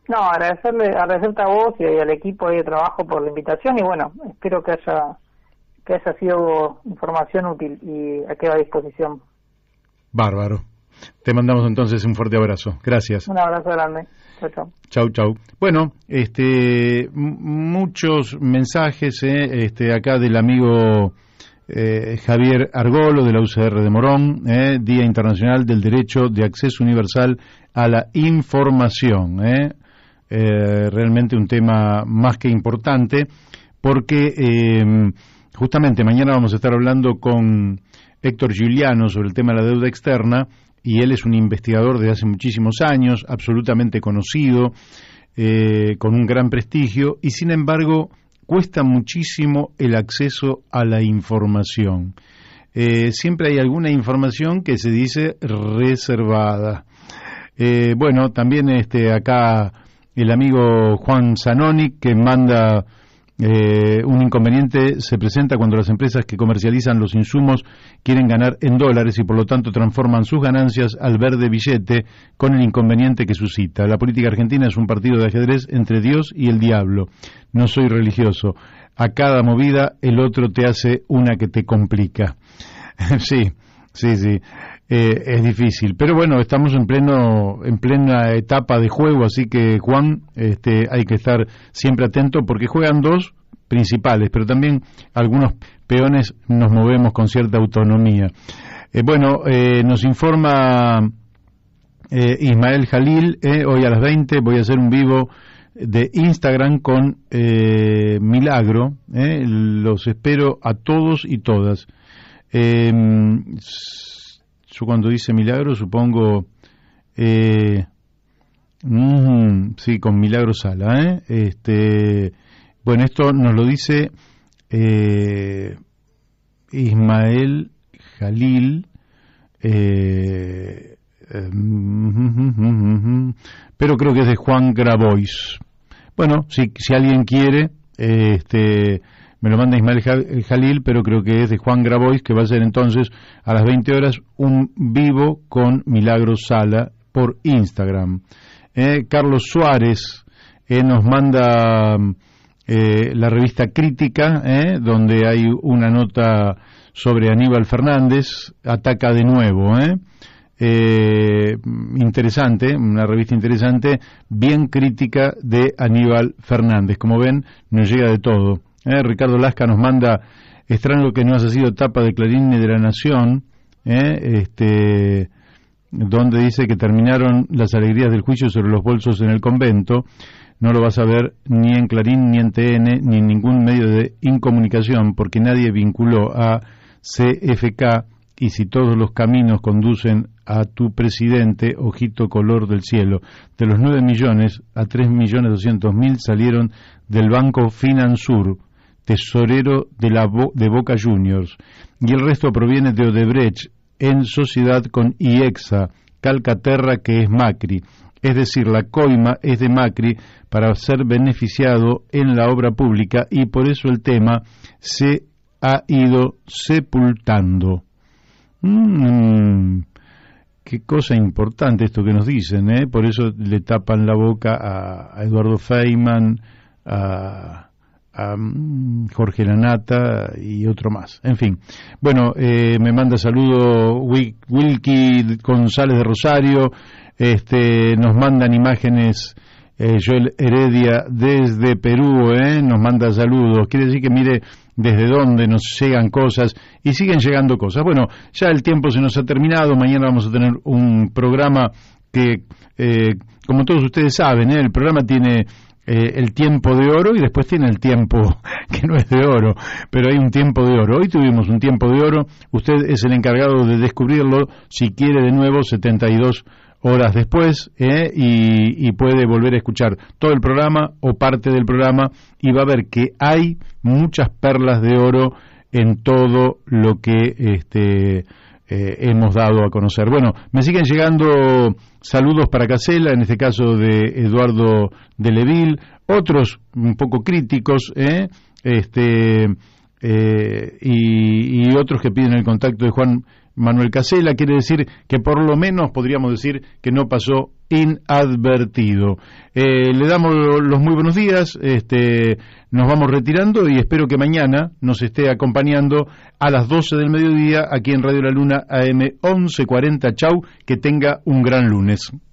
No, agradecerte a vos y al equipo de trabajo por la invitación, y bueno, espero que haya sido información útil y quedo a disposición. Bárbaro. Te mandamos entonces un fuerte abrazo. Gracias. Un abrazo grande. Chau, chau. Chau, chau. Bueno, muchos mensajes acá del amigo Javier Argolo de la UCR de Morón, Día Internacional del Derecho de Acceso Universal a la Información. Realmente un tema más que importante, porque justamente mañana vamos a estar hablando con Héctor Giuliano sobre el tema de la deuda externa, y él es un investigador de hace muchísimos años, absolutamente conocido, con un gran prestigio, y sin embargo cuesta muchísimo el acceso a la información. Siempre hay alguna información que se dice reservada. Bueno, también acá el amigo Juan Zanoni, que manda un inconveniente, se presenta cuando las empresas que comercializan los insumos quieren ganar en dólares y por lo tanto transforman sus ganancias al verde billete, con el inconveniente que suscita. La política argentina es un partido de ajedrez entre Dios y el diablo. No soy religioso. A cada movida el otro te hace una que te complica. Sí. Es difícil, pero bueno, estamos en plena etapa de juego, así que Juan, hay que estar siempre atento, porque juegan dos principales, pero también algunos peones nos movemos con cierta autonomía. Nos informa Ismael Jalil, hoy a las 20 voy a hacer un vivo de Instagram con Milagro. Los espero a todos y todas. Yo cuando dice Milagro supongo sí, con Milagro Sala. Bueno, esto nos lo dice Ismael Jalil, pero creo que es de Juan Grabois. Bueno, si alguien quiere, me lo manda Ismael Jalil, pero creo que es de Juan Grabois, que va a ser entonces a las 20 horas un vivo con Milagro Sala por Instagram. Carlos Suárez nos manda la revista Crítica, donde hay una nota sobre Aníbal Fernández, ataca de nuevo. Interesante, una revista interesante, bien crítica de Aníbal Fernández. Como ven, nos llega de todo. Ricardo Lasca nos manda, extraño que no haya sido tapa de Clarín ni de La Nación, donde dice que terminaron las alegrías del juicio sobre los bolsos en el convento. No lo vas a ver ni en Clarín, ni en TN, ni en ningún medio de incomunicación, porque nadie vinculó a CFK, y si todos los caminos conducen a tu presidente, ojito color del cielo. De los 9 millones, a 3.200.000 salieron del Banco Finansur, tesorero de Boca Juniors, y el resto proviene de Odebrecht, en sociedad con IEXA, Calcaterra, que es Macri. Es decir, la coima es de Macri para ser beneficiado en la obra pública, y por eso el tema se ha ido sepultando. Qué cosa importante esto que nos dicen, por eso le tapan la boca a Eduardo Feynman, a Jorge Lanata y otro más. En fin, bueno, me manda saludo Wilkie González de Rosario, nos mandan imágenes Joel Heredia desde Perú, nos manda saludos. Quiere decir que mire desde dónde nos llegan cosas, y siguen llegando cosas. Bueno, ya el tiempo se nos ha terminado. Mañana vamos a tener un programa que, como todos ustedes saben, el programa tiene el tiempo de oro y después tiene el tiempo que no es de oro, pero hay un tiempo de oro. Hoy tuvimos un tiempo de oro. Usted es el encargado de descubrirlo, si quiere, de nuevo 72 horas después, y puede volver a escuchar todo el programa o parte del programa, y va a ver que hay muchas perlas de oro en todo lo que hemos dado a conocer. Bueno, me siguen llegando saludos para Casella, en este caso de Eduardo de Leville, otros un poco críticos, y otros que piden el contacto de Juan Manuel Casella. Quiere decir que por lo menos podríamos decir que no pasó inadvertido. Le damos los muy buenos días, nos vamos retirando, y espero que mañana nos esté acompañando a las 12 del mediodía aquí en Radio La Luna AM 1140. Chau, que tenga un gran lunes.